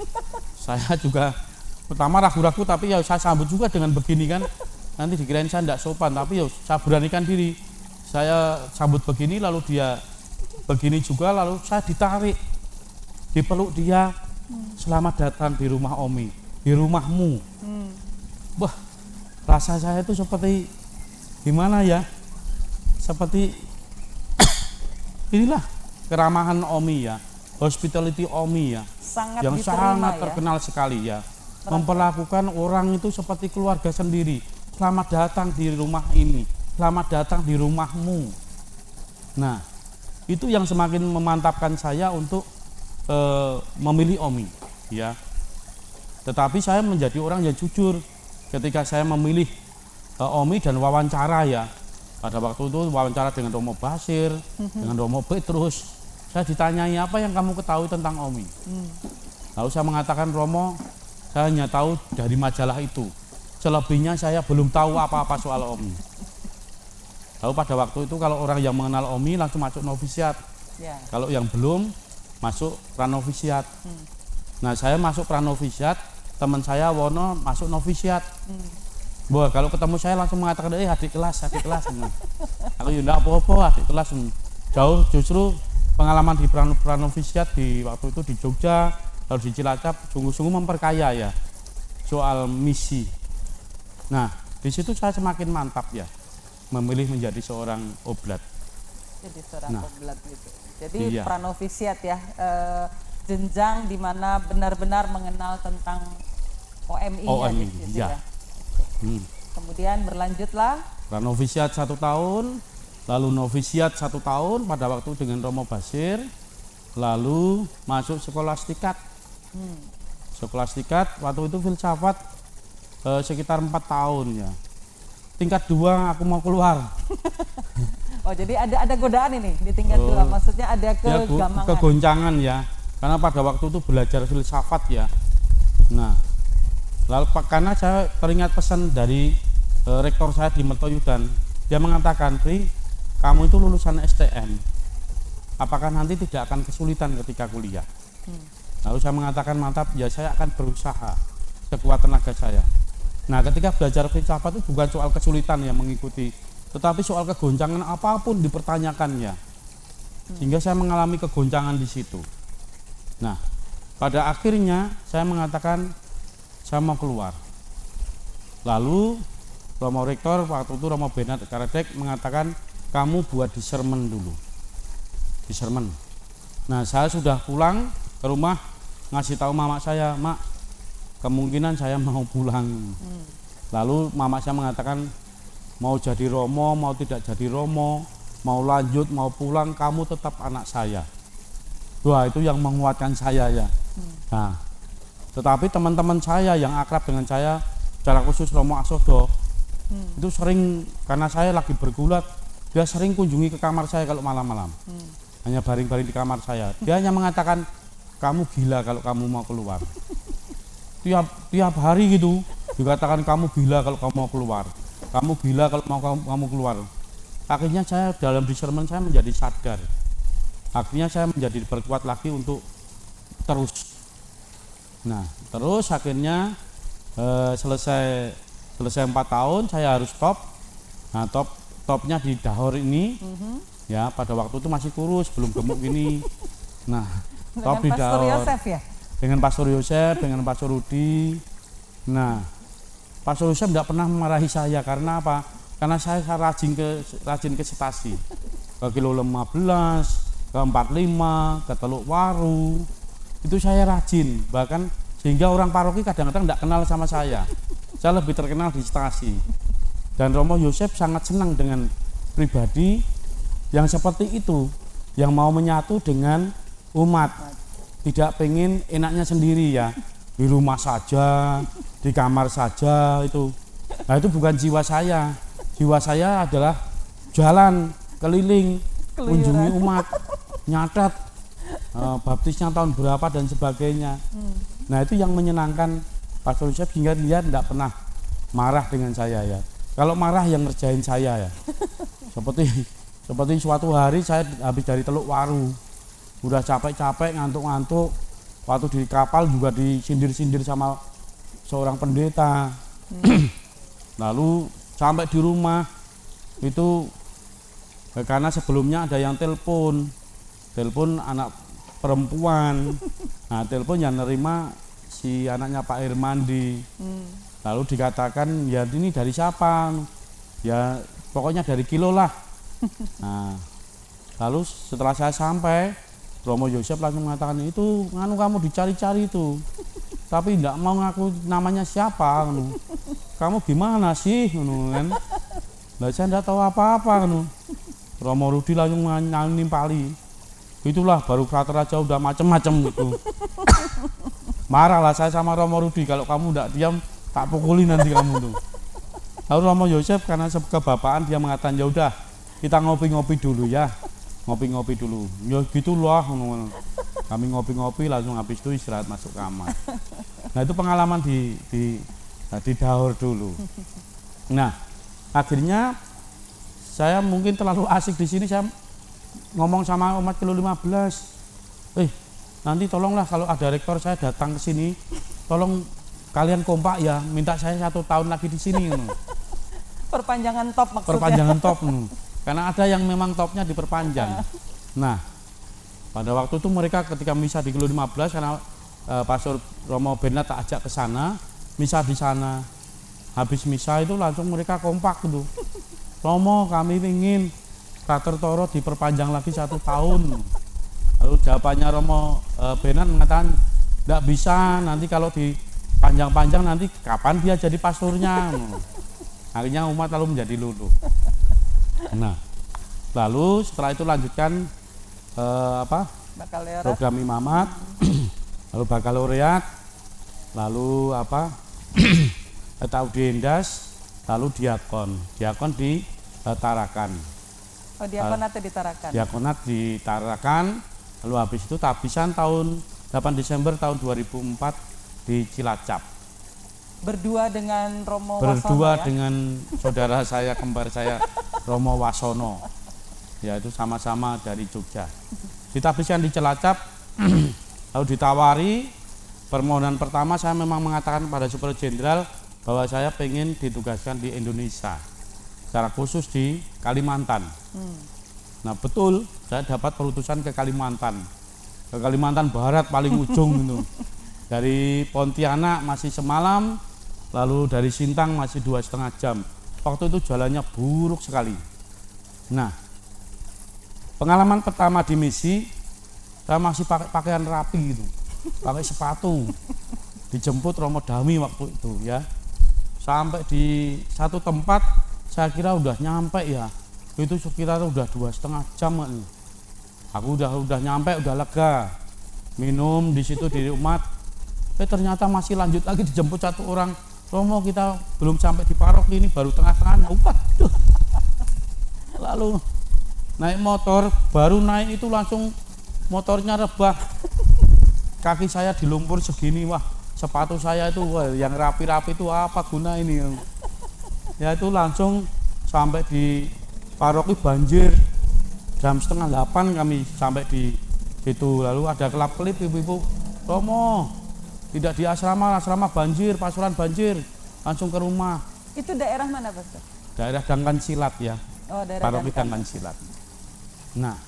saya juga pertama ragu-ragu, tapi ya saya sambut juga dengan begini kan. Nanti dikirain saya tidak sopan, tapi ya saya beranikan diri. Saya sambut begini, lalu dia begini juga, lalu saya ditarik, dipeluk dia. Selamat datang di rumah OMI, di rumahmu. Wah, rasa saya itu seperti gimana ya? Seperti inilah keramahan OMI ya, hospitality OMI ya, Sangat yang diterima, sangat ya. terkenal sekali ya. Memperlakukan orang itu seperti keluarga sendiri. Selamat datang di rumah ini, selamat datang di rumahmu. Nah, itu yang semakin memantapkan saya untuk memilih OMI ya. Tetapi saya menjadi orang yang jujur ketika saya memilih OMI dan wawancara ya. Pada waktu itu wawancara dengan Romo Basir, dengan Romo Petrus. Saya ditanyai, apa yang kamu ketahui tentang OMI? Lalu saya mengatakan, Romo, saya hanya tahu dari majalah itu. Selebihnya saya belum tahu apa-apa soal OMI. Lalu pada waktu itu kalau orang yang mengenal OMI langsung masuk novisiat. Ya. Kalau yang belum masuk pranovisiat. Nah, saya masuk pranovisiat, teman saya Wono masuk novisiat. Wah, kalau ketemu saya langsung mengatakan, adik kelas. Aku ya enggak apa-apa, adik kelas. Jauh justru pengalaman di pranovisiat di waktu itu di Jogja, lalu di Cilacap sungguh-sungguh memperkaya ya soal misi. Nah, di situ saya semakin mantap ya memilih menjadi seorang oblat. Jadi seorang oblat gitu. Jadi Iya. pranovisiat ya, jenjang di mana benar-benar mengenal tentang OMI-nya OMI, di situ iya. ya. Kemudian berlanjutlah Pranovisiat 1 tahun, lalu novisiat 1 tahun pada waktu dengan Romo Basir, lalu masuk skolastikat. Skolastikat waktu itu filsafat sekitar 4 tahun ya. Tingkat 2 aku mau keluar. Oh, jadi ada godaan ini di tingkat 2, maksudnya ada Ya, kegamangan. kegoncangan ya. Karena pada waktu itu belajar filsafat ya. Nah, lalu karena saya teringat pesan dari rektor saya di Mertoyudan. Dia mengatakan, Pri, kamu itu lulusan STM. Apakah nanti tidak akan kesulitan ketika kuliah? Lalu saya mengatakan, mantap, ya saya akan berusaha sekuat tenaga saya. Nah, ketika belajar filsafat itu bukan soal kesulitan yang mengikuti, tetapi soal kegoncangan apapun dipertanyakannya. Sehingga saya mengalami kegoncangan di situ. Nah, pada akhirnya saya mengatakan saya mau keluar. Lalu Romo Rektor waktu itu Romo Bernard Karedek mengatakan, kamu buat discernment dulu. Discernment. Nah, saya sudah pulang ke rumah, ngasih tahu mama saya, "Mak, kemungkinan saya mau pulang." Lalu mama saya mengatakan, "Mau jadi Romo, mau tidak jadi Romo, mau lanjut, mau pulang, kamu tetap anak saya." Wah, itu yang menguatkan saya ya. Nah, tetapi teman-teman saya yang akrab dengan saya, secara khusus Romo Asodo, itu sering, karena saya lagi bergulat, dia sering kunjungi ke kamar saya kalau malam-malam. Hanya baring-baring di kamar saya. Dia hanya mengatakan, "Kamu gila kalau kamu mau keluar." Tiap hari gitu dikatakan, "Kamu gila kalau kamu mau keluar. Kamu gila kalau mau kamu keluar." Akhirnya saya dalam discernment saya menjadi sadar. Akhirnya saya menjadi berkuat lagi untuk terus. Nah, terus akhirnya selesai 4 tahun saya harus stop. Nah, topnya di Dahor ini, ya pada waktu itu masih kurus, belum gemuk gini. Nah, top di Dengan Pastor Dahor. Yosef ya? Dengan Pastor Yosef, dengan Pastor Rudi. Nah, Pastor Yosef tidak pernah memarahi saya karena apa? Karena saya rajin ke stasi, ke kilo 15, ke 45, ke Teluk Waru. Itu saya rajin, bahkan sehingga orang paroki kadang-kadang tidak kenal sama saya. Saya lebih terkenal di stasi. Dan Romo Yosef sangat senang dengan pribadi yang seperti itu, yang mau menyatu dengan umat. Tidak pengen enaknya sendiri ya, di rumah saja, di kamar saja itu. Nah, itu bukan jiwa saya. Jiwa saya adalah jalan, keliling, kunjungi umat, nyatet baptisnya tahun berapa dan sebagainya. Nah, itu yang menyenangkan Pastor Yosef, hingga dia tidak pernah marah dengan saya ya. Kalau marah yang ngerjain saya ya. Seperti suatu hari saya habis dari Teluk Waru, udah capek-capek, ngantuk-ngantuk, waktu di kapal juga disindir-sindir sama seorang pendeta. Lalu sampai di rumah itu, karena sebelumnya ada yang telepon anak perempuan. Nah, telepon yang nerima si anaknya Pak Hermandi. Lalu dikatakan, "Ya ini dari siapa?" "Ya pokoknya dari Kilo lah." Nah, lalu setelah saya sampai, Romo Yosef langsung mengatakan, "Itu kamu dicari-cari itu, tapi tidak mau ngaku namanya siapa. Kamu gimana sih?" Kan? Nah, saya tidak tahu apa-apa. Romo Rudi langsung nimpali. Itulah baru krater aja udah macem-macem gitu. Marahlah saya sama Romo Rudi, "Kalau kamu tidak diam, tak pukuli nanti kamu tuh." Lalu Romo Yosef karena kebapaan dia mengatakan, "Ya udah, kita ngopi-ngopi dulu ya." Ngopi-ngopi dulu. Ya gitu loh. Kami ngopi-ngopi, langsung habis itu istirahat masuk kamar. Nah, itu pengalaman di Dahor dulu. Nah, akhirnya saya mungkin terlalu asik di sini, saya ngomong sama umat Kilo 15. Nanti tolonglah kalau ada rektor saya datang ke sini, tolong kalian kompak ya, minta saya 1 tahun lagi di sini." Perpanjangan top maksudnya. Perpanjangan top. Karena ada yang memang topnya diperpanjang. Nah, pada waktu itu mereka ketika misa di Kilo 15, karena Pastor Romo Bernat tak ajak ke sana, misa di sana. Habis misa itu langsung mereka kompak gitu. "Romo, kami ingin Krater Toro diperpanjang lagi 1 tahun. Lalu jawabannya Romo Bernat mengatakan, "Tidak bisa, nanti kalau dipanjang-panjang nanti kapan dia jadi pastornya?" Akhirnya umat lalu menjadi luluh. Nah, lalu setelah itu lanjutkan program imamat, lalu bakalaureat, lalu audiendas, lalu diakon di Tarakan. Oh, diakonat di Tarakan. Diakonat di Tarakan, lalu habis itu tabisan tahun 8 Desember tahun 2004 di Cilacap. Berdua dengan Romo Wasono. Berdua dengan saudara saya, kembar saya, Romo Wasono. Ya, itu sama-sama dari Jogja. Ditabiskan di Cilacap, lalu ditawari. Permohonan pertama saya memang mengatakan pada Superior Jenderal bahwa saya pengen ditugaskan di Indonesia, secara khusus di Kalimantan. Nah, betul, saya dapat perutusan ke Kalimantan Barat paling ujung itu. Dari Pontianak masih semalam, lalu dari Sintang masih 2,5 jam. Waktu itu jalannya buruk sekali. Nah, pengalaman pertama di misi, Saya masih pakai pakaian rapi gitu, pakai sepatu. Dijemput Romo Dami waktu itu ya. Sampai di satu tempat, saya kira udah nyampe ya. Itu sekitar udah 2,5 jam nih. Aku udah nyampe, udah lega. Minum di situ di umat. Ternyata masih lanjut lagi dijemput satu orang. Romo, kita belum sampai di paroki ini, baru tengah-tengahnya. Waduh. Lalu naik motor, baru naik itu langsung motornya rebah. Kaki saya di lumpur segini, wah. Sepatu saya itu wah, yang rapi-rapi itu apa guna ini? Ya itu langsung sampai di paroki banjir. Jam 7:30 kami sampai di situ. Lalu ada kelap-kelip ibu-ibu, Romo, tidak di asrama banjir, pasuran banjir, langsung ke rumah. Itu daerah mana, Pastor? Daerah Dangkan Silat ya. Oh, daerah Paroki Dangkan Silat. Nah,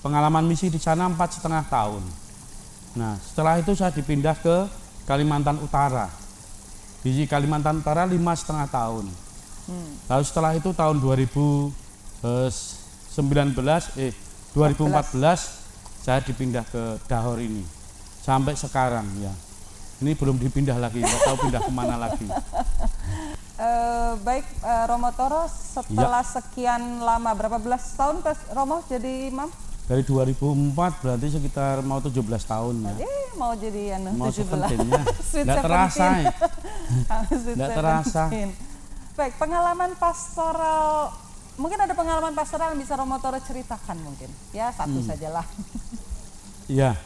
pengalaman misi di sana 4,5 tahun. Nah, setelah itu saya dipindah ke Kalimantan Utara. Di Kalimantan Utara 5,5 tahun. Lalu setelah itu tahun 2014 saya dipindah ke Dahor ini. Sampai sekarang ya. Ini belum dipindah lagi, nggak tahu pindah kemana lagi. Baik, Romo Toro, setelah sekian lama, berapa belas tahun Romo jadi imam? Dari 2004 berarti sekitar mau 17 tahun ya. Mau jadi mau 17. Ya. Nggak terasa ya. Nggak terasa. Baik, pengalaman pastoral, mungkin ada pengalaman pastoral yang bisa Romo Toro ceritakan mungkin. Ya, satu sajalah. Iya.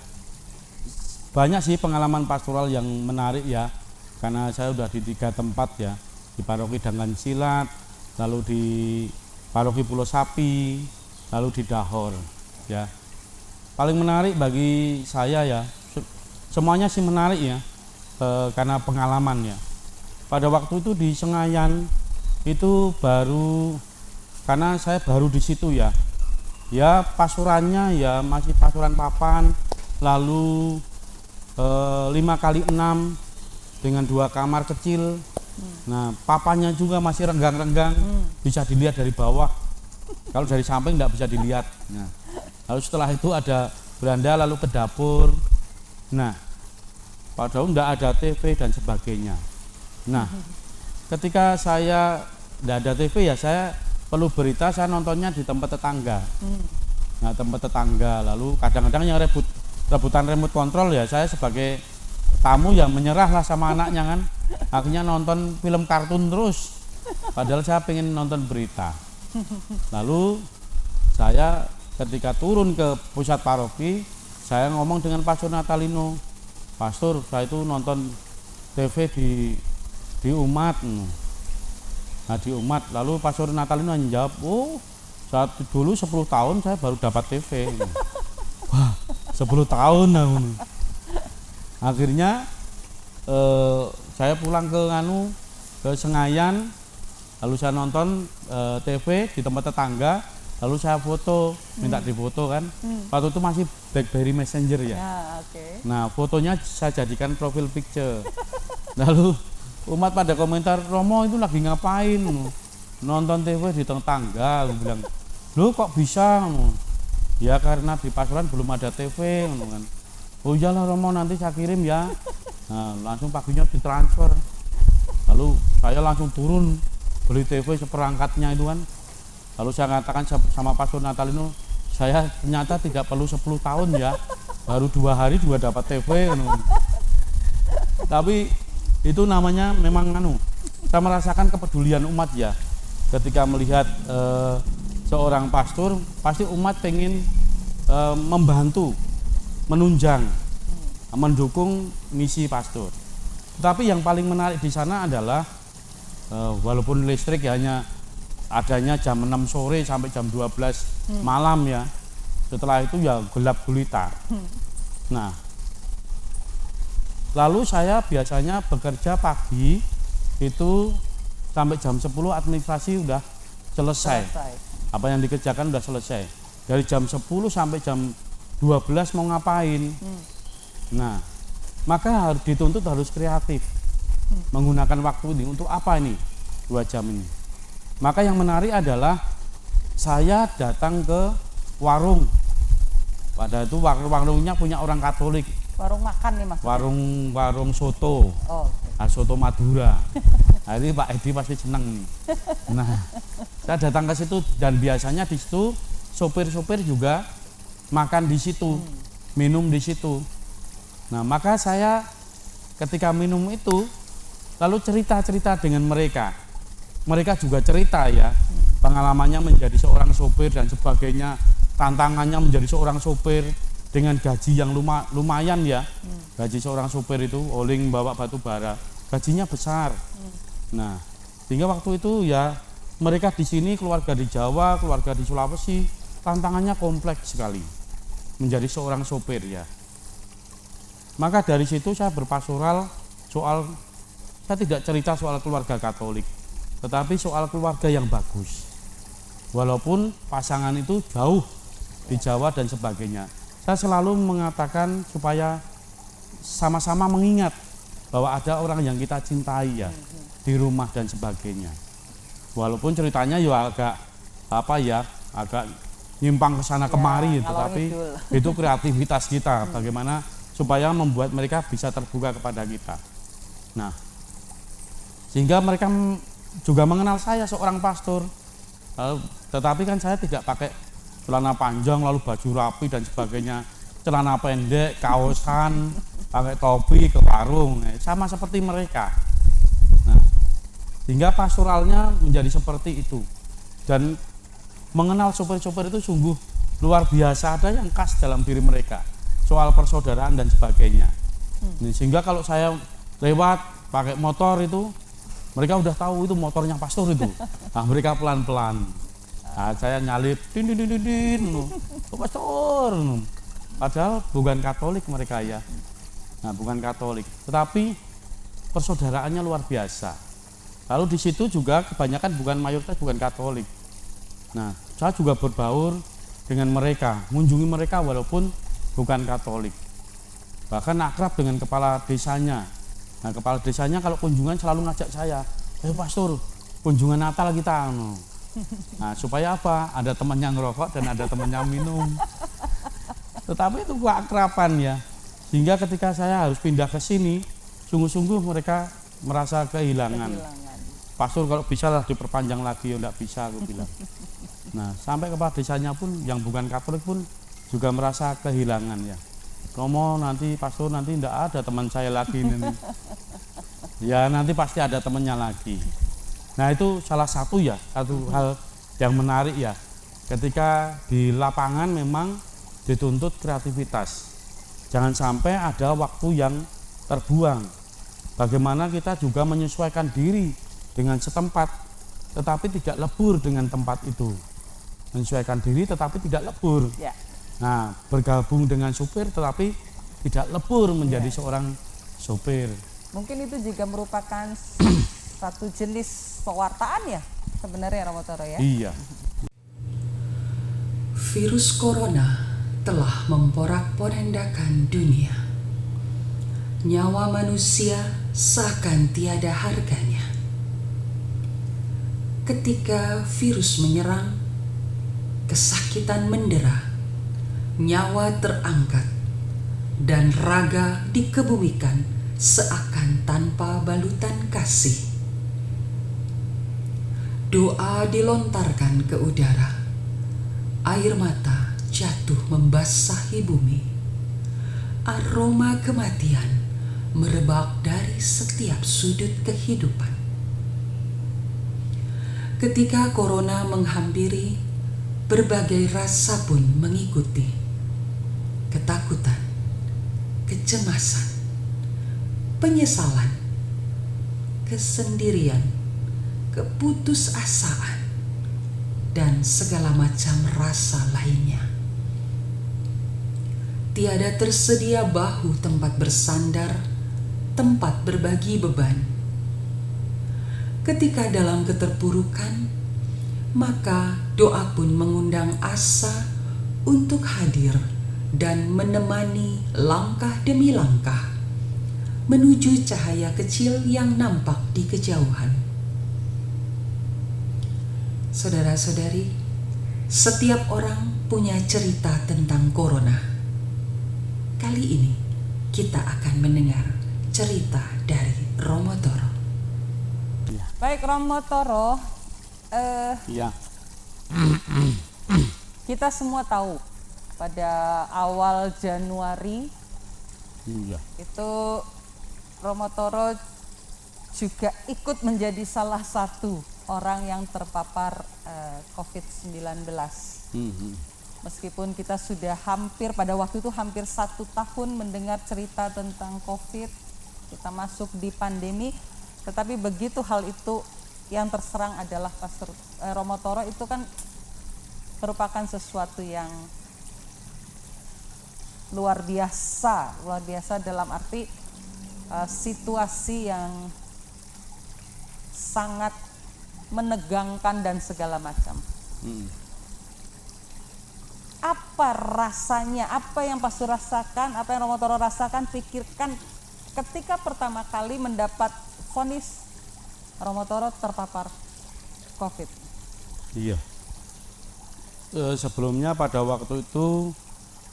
Banyak sih pengalaman pastoral yang menarik ya. Karena saya udah di 3 tempat ya. Di Paroki Dangkan Silat, lalu di Paroki Pulau Sapi, lalu di Dahor. Ya, paling menarik bagi saya ya, semuanya sih menarik ya, karena pengalaman ya. Pada waktu itu di Sengayan itu baru, karena saya baru di situ ya, pasurannya ya masih pasuran papan, lalu 5x6 dengan 2 kamar kecil. Nah, papannya juga masih renggang-renggang, bisa dilihat dari bawah. Kalau dari samping tidak bisa dilihat. Nah, lalu setelah itu ada beranda, lalu ke dapur. Nah, padahal tidak ada TV dan sebagainya. Nah, ketika saya tidak ada TV ya saya perlu berita, saya nontonnya di tempat tetangga. Nah, tempat tetangga, lalu kadang-kadang yang rebutan remote control ya saya sebagai tamu yang menyerah lah sama anaknya kan. Akhirnya nonton film kartun terus. Padahal saya pengen nonton berita. Lalu saya ketika turun ke pusat paroki, saya ngomong dengan Pastor Natalino, Pastor, saya itu nonton TV di umat. Nah, di umat, lalu Pastor Natalino menjawab, oh, saat dulu 10 tahun saya baru dapat TV. Wah, 10 tahun. Akhirnya saya pulang ke Sengayan, lalu saya nonton TV di tempat tetangga, lalu saya foto, minta difoto kan. Waktu itu masih BlackBerry Messenger ya. Okay. Nah, fotonya saya jadikan profil picture. Lalu umat pada komentar, Romo itu lagi ngapain? Nonton TV di tetangga. Aku bilang, loh kok bisa? Ya karena di pasuran belum ada TV kan. Oh iyalah Romo, nanti saya kirim ya. Nah, langsung paginya ditransfer. Lalu saya langsung turun beli TV seperangkatnya itu kan. Lalu saya katakan sama Pastor Natalino, saya ternyata tidak perlu 10 tahun ya, baru 2 hari juga dapat TV. Tapi itu namanya memang saya merasakan kepedulian umat ya. Ketika melihat seorang pastor, pasti umat pengen membantu, menunjang, mendukung misi pastor. Tetapi yang paling menarik di sana adalah walaupun listrik ya hanya adanya jam 6 sore sampai jam 12 malam ya. Setelah itu ya gelap gulita. Nah, lalu saya biasanya bekerja pagi itu sampai jam 10 administrasi udah selesai. Apa yang dikerjakan udah selesai. Dari jam 10 sampai jam 12 mau ngapain. Nah, maka dituntut harus kreatif. Menggunakan waktu ini untuk apa ini? 2 jam ini. Maka yang menarik adalah saya datang ke warung Pada itu warungnya punya orang Katolik, Warung makan nih Mas. warung soto, Oh, oke. soto Madura. Nah, ini Pak Edi pasti senang nih. Nah, saya datang ke situ dan biasanya di situ sopir-sopir juga makan di situ, minum di situ. Nah, maka saya ketika minum itu lalu cerita-cerita dengan mereka. Mereka juga cerita ya, pengalamannya menjadi seorang sopir dan sebagainya, tantangannya menjadi seorang sopir dengan gaji yang lumayan ya. Gaji seorang sopir itu oling bawa batu bara, gajinya besar. Nah, sehingga waktu itu ya mereka di sini, keluarga di Jawa, keluarga di Sulawesi, tantangannya kompleks sekali menjadi seorang sopir ya. Maka dari situ saya berpastoral soal, saya tidak cerita soal keluarga Katolik, tetapi soal keluarga yang bagus. Walaupun pasangan itu jauh di Jawa dan sebagainya, saya selalu mengatakan supaya sama-sama mengingat bahwa ada orang yang kita cintai ya di rumah dan sebagainya. Walaupun ceritanya ya agak nyimpang ke sana kemari, tetapi itu kreativitas kita bagaimana supaya membuat mereka bisa terbuka kepada kita. Nah, sehingga mereka juga mengenal saya seorang pastor. Tetapi kan saya tidak pakai celana panjang lalu baju rapi dan sebagainya, celana pendek, kaosan, pakai topi ke warung, sama seperti mereka. Nah, sehingga pastoralnya menjadi seperti itu. Dan mengenal sopir-sopir itu sungguh luar biasa, ada yang khas dalam diri mereka soal persaudaraan dan sebagainya. Sehingga kalau saya lewat pakai motor itu, mereka udah tahu itu motornya pastor itu. Nah, mereka pelan-pelan. Nah, saya nyalip, pastor. Padahal bukan Katolik mereka ya. Nah, bukan Katolik, tetapi persaudaraannya luar biasa. Lalu di situ juga kebanyakan mayoritas bukan Katolik. Nah, saya juga berbaur dengan mereka, mengunjungi mereka walaupun bukan Katolik. Bahkan akrab dengan kepala desanya. Nah, kepala desanya kalau kunjungan selalu ngajak saya, ayo pastor, kunjungan Natal kita. Nah, supaya apa? Ada temannya ngerokok dan ada temannya minum. Tetapi itu keakraban ya. Sehingga ketika saya harus pindah ke sini, sungguh-sungguh mereka merasa kehilangan. Pastor kalau bisa lah diperpanjang lagi, ya enggak bisa aku bilang. Nah, sampai kepala desanya pun yang bukan Katolik pun juga merasa kehilangan ya. Romo nanti pastor nanti enggak ada teman saya lagi ini. Ya nanti pasti ada temannya lagi. Nah, itu salah satu hal yang menarik ya. Ketika di lapangan memang dituntut kreativitas. Jangan sampai ada waktu yang terbuang. Bagaimana kita juga menyesuaikan diri dengan setempat, tetapi tidak lebur dengan tempat itu. Menyesuaikan diri tetapi tidak lebur. Ya. Nah, bergabung dengan supir tetapi tidak lebur menjadi seorang supir. Mungkin itu juga merupakan satu jenis pewartaan ya sebenarnya Romo Toro ya. Iya. Virus corona telah memporak-porandakan dunia. Nyawa manusia seakan tiada harganya. Ketika virus menyerang, kesakitan mendera, nyawa terangkat, dan raga dikebumikan seakan tanpa balutan kasih. Doa dilontarkan ke udara, air mata jatuh membasahi bumi, aroma kematian merebak dari setiap sudut kehidupan. Ketika corona menghampiri, berbagai rasa pun mengikuti. Ketakutan, kecemasan, penyesalan, kesendirian, keputusasaan, dan segala macam rasa lainnya. Tiada tersedia bahu tempat bersandar, tempat berbagi beban. Ketika dalam keterpurukan, maka doa pun mengundang asa untuk hadir dan menemani langkah demi langkah menuju cahaya kecil yang nampak di kejauhan. Saudara-saudari, setiap orang punya cerita tentang corona. kali ini kita akan mendengar cerita dari Romo Toro. Baik Romo Toro, Iya. kita semua tahu pada awal Januari Iya. itu Romo Toro juga ikut menjadi salah satu orang yang terpapar COVID-19. Meskipun kita sudah pada waktu itu hampir 1 tahun mendengar cerita tentang COVID, kita masuk di pandemi, tetapi begitu hal itu yang terserang adalah Pastor Romo Toro, itu kan merupakan sesuatu yang luar biasa dalam arti situasi yang sangat menegangkan dan segala macam. Apa rasanya, apa yang Pastor rasakan, apa yang Romo Toro rasakan, pikirkan ketika pertama kali mendapat vonis Romo Toro terpapar COVID? Iya. Sebelumnya pada waktu itu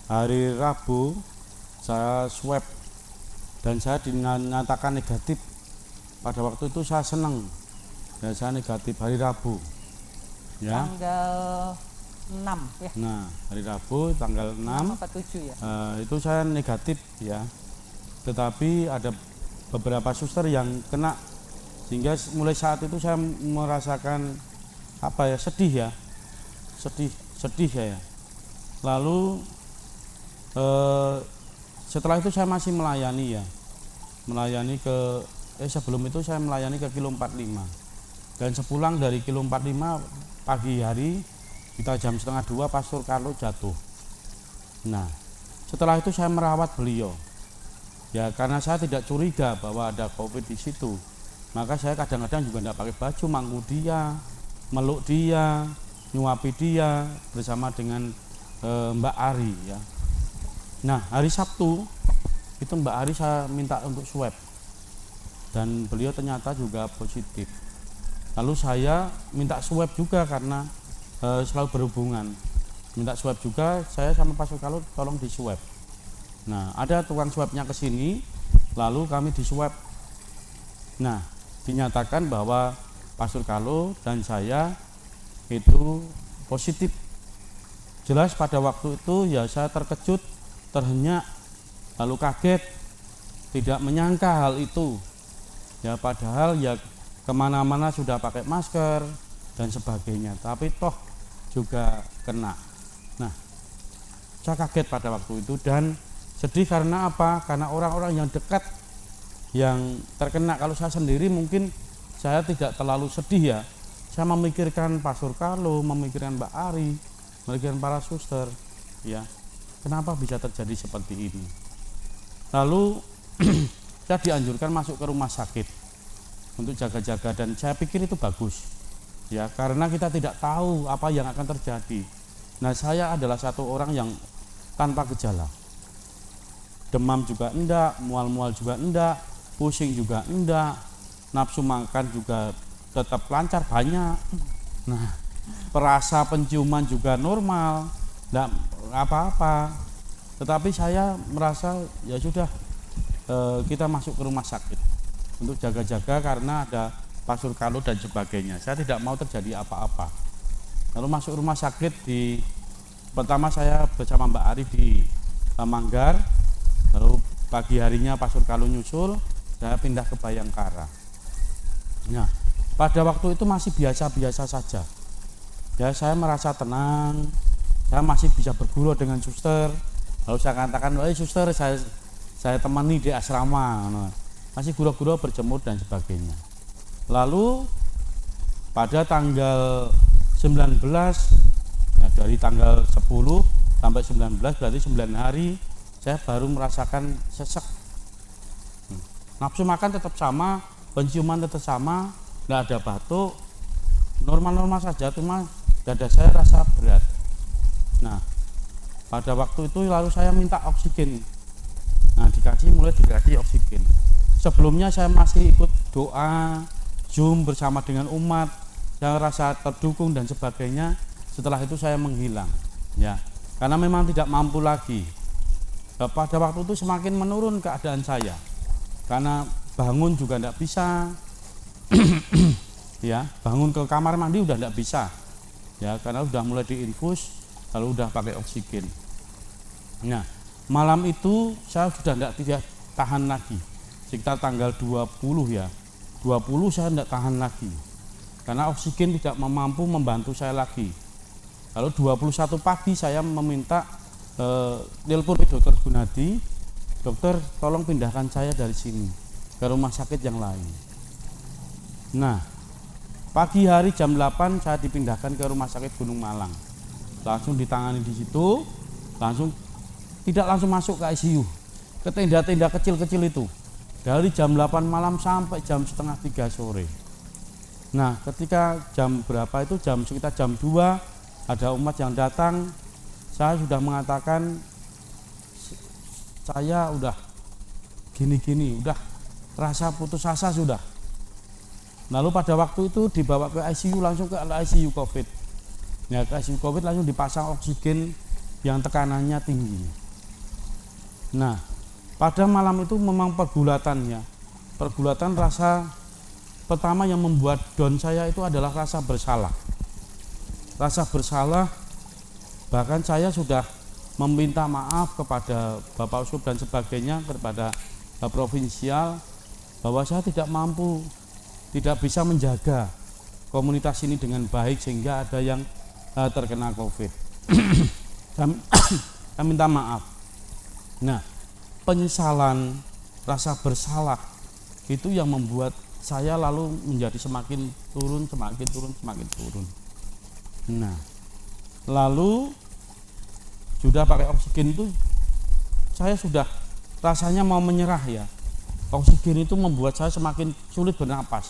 hari Rabu saya swab dan saya dinyatakan negatif. Pada waktu itu saya senang dan saya negatif hari Rabu. Ya. Tanggal 6 ya. Nah, hari Rabu tanggal 6 apa 7 ya? itu saya negatif ya. Tetapi ada beberapa suster yang kena, sehingga mulai saat itu saya merasakan sedih saya. Lalu setelah itu saya masih melayani sebelum itu saya melayani ke Kilo 45, dan sepulang dari Kilo 45 pagi hari kita jam 1:30 Pastor Carlo jatuh. Nah, setelah itu saya merawat beliau ya, karena saya tidak curiga bahwa ada COVID di situ. Maka saya kadang-kadang juga tidak pakai baju, mangku dia, meluk dia, nyuapi dia bersama dengan Mbak Ari ya. Nah, hari Sabtu itu Mbak Ari saya minta untuk swab dan beliau ternyata juga positif. Lalu saya minta swab juga karena selalu berhubungan. Minta swab juga, saya sama Pastor Carlo tolong di swab. Nah, ada tukang swabnya ke sini, lalu kami di swab. Nah, dinyatakan bahwa Pastor Carlo dan saya itu positif. Jelas pada waktu itu ya saya terkejut, terhenyak, lalu kaget, tidak menyangka hal itu. Ya padahal ya kemana-mana sudah pakai masker dan sebagainya, tapi toh juga kena. Nah, saya kaget pada waktu itu dan sedih karena apa? Karena orang-orang yang dekat yang terkena. Kalau saya sendiri mungkin saya tidak terlalu sedih ya. Saya memikirkan Pastor Carlo, memikirkan Mbak Ari, memikirkan para suster ya. Kenapa bisa terjadi seperti ini? Lalu saya dianjurkan masuk ke rumah sakit untuk jaga-jaga, dan saya pikir itu bagus ya, karena kita tidak tahu apa yang akan terjadi. Nah, saya adalah satu orang yang tanpa gejala. Demam juga enggak, mual-mual juga enggak, pusing juga enggak, nafsu makan juga tetap lancar banyak. Nah, perasa penciuman juga normal, enggak apa-apa. Tetapi saya merasa ya sudah, kita masuk ke rumah sakit untuk jaga-jaga karena ada Pastor Carlo dan sebagainya. Saya tidak mau terjadi apa-apa. Lalu masuk rumah sakit, pertama saya bersama Mbak Ari di Manggar. Lalu pagi harinya Pastor Carlo nyusul, saya pindah ke Bayangkara. Nah, pada waktu itu masih biasa-biasa saja. Ya, saya merasa tenang, saya masih bisa bergurau dengan suster. Lalu saya katakan, suster, saya temani di asrama. Nah, masih gurau-gurau berjemur dan sebagainya. Lalu pada tanggal 19, nah dari tanggal 10 sampai 19 berarti 9 hari, saya baru merasakan sesek. Nafsu makan tetap sama, penciuman tetap sama, nggak ada batuk, normal-normal saja, cuma dada saya rasa berat. Nah, pada waktu itu lalu saya minta oksigen. Nah, mulai dikasih oksigen. Sebelumnya saya masih ikut doa, Zoom bersama dengan umat, saya rasa terdukung dan sebagainya. Setelah itu saya menghilang, ya, karena memang tidak mampu lagi. Pada waktu itu semakin menurun keadaan saya, karena bangun juga tidak bisa, ya bangun ke kamar mandi udah tidak bisa, ya karena udah mulai diinfus, lalu udah pakai oksigen. Nah, malam itu saya sudah tidak tahan lagi, sekitar tanggal 20 ya, 20 saya tidak tahan lagi, karena oksigen tidak mampu membantu saya lagi. Lalu 21 pagi saya meminta telepon Dokter Gunadi, dokter tolong pindahkan saya dari sini ke rumah sakit yang lain. Nah, pagi hari jam 8 saya dipindahkan ke rumah sakit Gunung Malang, langsung ditangani di situ, tidak langsung masuk ke ICU, ke tenda-tenda kecil-kecil itu dari jam 8 malam sampai jam setengah 3 sore. Nah, ketika jam berapa itu, sekitar jam 2 ada umat yang datang. Saya sudah mengatakan saya udah gini-gini, udah rasa putus asa sudah. Lalu pada waktu itu dibawa ke ICU, langsung ke ICU COVID. Ya, ke ICU COVID langsung dipasang oksigen yang tekanannya tinggi. Nah, pada malam itu memang pergulatan rasa pertama yang membuat down saya itu adalah rasa bersalah. Rasa bersalah, bahkan saya sudah meminta maaf kepada Bapak Uskup dan sebagainya, kepada provinsial, bahwa saya tidak mampu, tidak bisa menjaga komunitas ini dengan baik sehingga ada yang terkena COVID. Saya minta maaf. Nah, penyesalan, rasa bersalah itu yang membuat saya lalu menjadi semakin turun. Nah, lalu sudah pakai oksigen itu saya sudah rasanya mau menyerah ya. Oksigen itu membuat saya semakin sulit bernapas,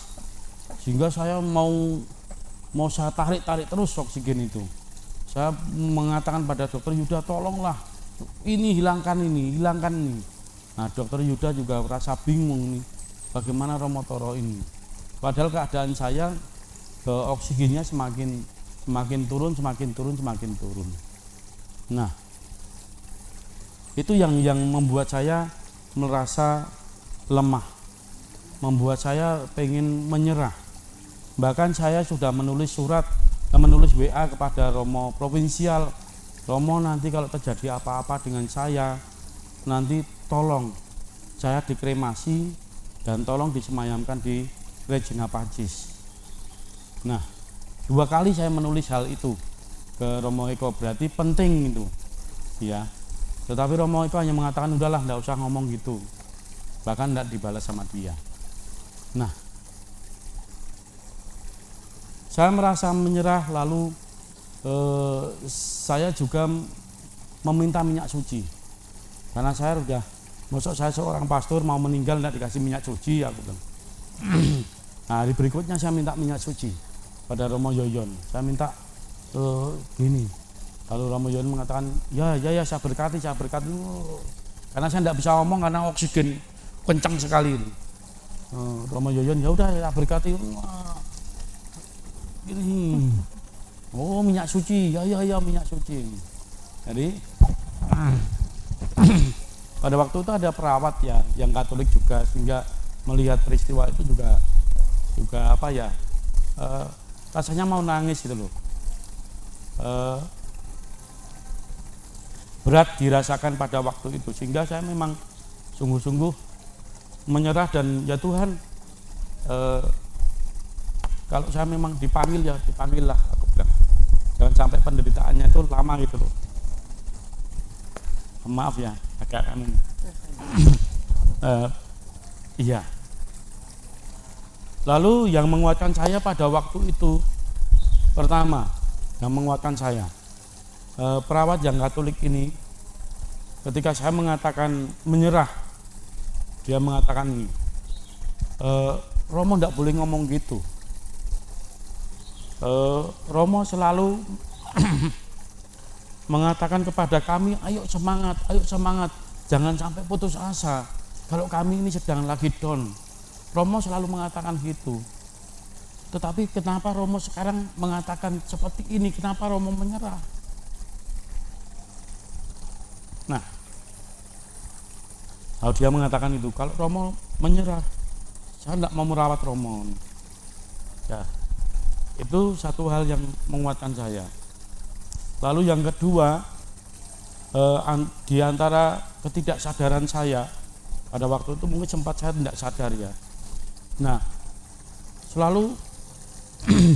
sehingga saya mau saya tarik terus oksigen itu. Saya mengatakan pada Dokter Yuda, tolonglah ini hilangkan ini. Nah, Dokter Yuda juga merasa bingung nih, bagaimana Romo Toro ini. Padahal keadaan saya oksigennya semakin turun. Nah, itu yang membuat saya merasa lemah, membuat saya pengen menyerah. Bahkan saya sudah menulis WA kepada Romo provinsial, Romo nanti kalau terjadi apa-apa dengan saya, nanti tolong saya dikremasi dan tolong disemayamkan di Regina Pacis. Nah, 2 kali saya menulis hal itu ke Romo Eko, berarti penting itu ya. Tetapi Romo Eko hanya mengatakan udahlah, enggak usah ngomong gitu, bahkan enggak dibalas sama dia. Nah, saya merasa menyerah, lalu saya juga meminta minyak suci, karena saya udah, maksud saya seorang pastor mau meninggal enggak dikasih minyak suci, aku bilang. Nah, hari berikutnya saya minta minyak suci pada Romo Yoyon, saya minta gini. Lalu Romo Yoyon mengatakan, ya saya berkati. Karena saya tidak bisa ngomong karena oksigen kencang sekali. Romo Yoyon, ya udah saya berkati. Gini. Oh, minyak suci. Ya minyak suci. Jadi pada waktu itu ada perawat ya yang Katolik juga, sehingga melihat peristiwa itu juga apa ya, rasanya mau nangis gitu loh. Berat dirasakan pada waktu itu, sehingga saya memang sungguh-sungguh menyerah dan ya Tuhan, kalau saya memang dipanggil ya dipanggil lah, aku bilang. Jangan sampai penderitaannya itu lama gitu loh. Maaf ya, agak aneh. Iya. Lalu yang menguatkan saya pada waktu itu, pertama yang menguatkan saya, perawat yang Katolik ini, ketika saya mengatakan menyerah, dia mengatakan ini, Romo tidak boleh ngomong gitu. Romo selalu mengatakan kepada kami, ayo semangat, jangan sampai putus asa. Kalau kami ini sedang lagi down, Romo selalu mengatakan gitu. Tetapi kenapa Romo sekarang mengatakan seperti ini? Kenapa Romo menyerah? Nah, Lalu dia mengatakan itu, kalau Romo menyerah, saya tidak mau merawat Romo. Ya, itu satu hal yang menguatkan saya. Lalu yang kedua, di antara ketidaksadaran saya pada waktu itu, mungkin sempat saya tidak sadar ya. Nah, selalu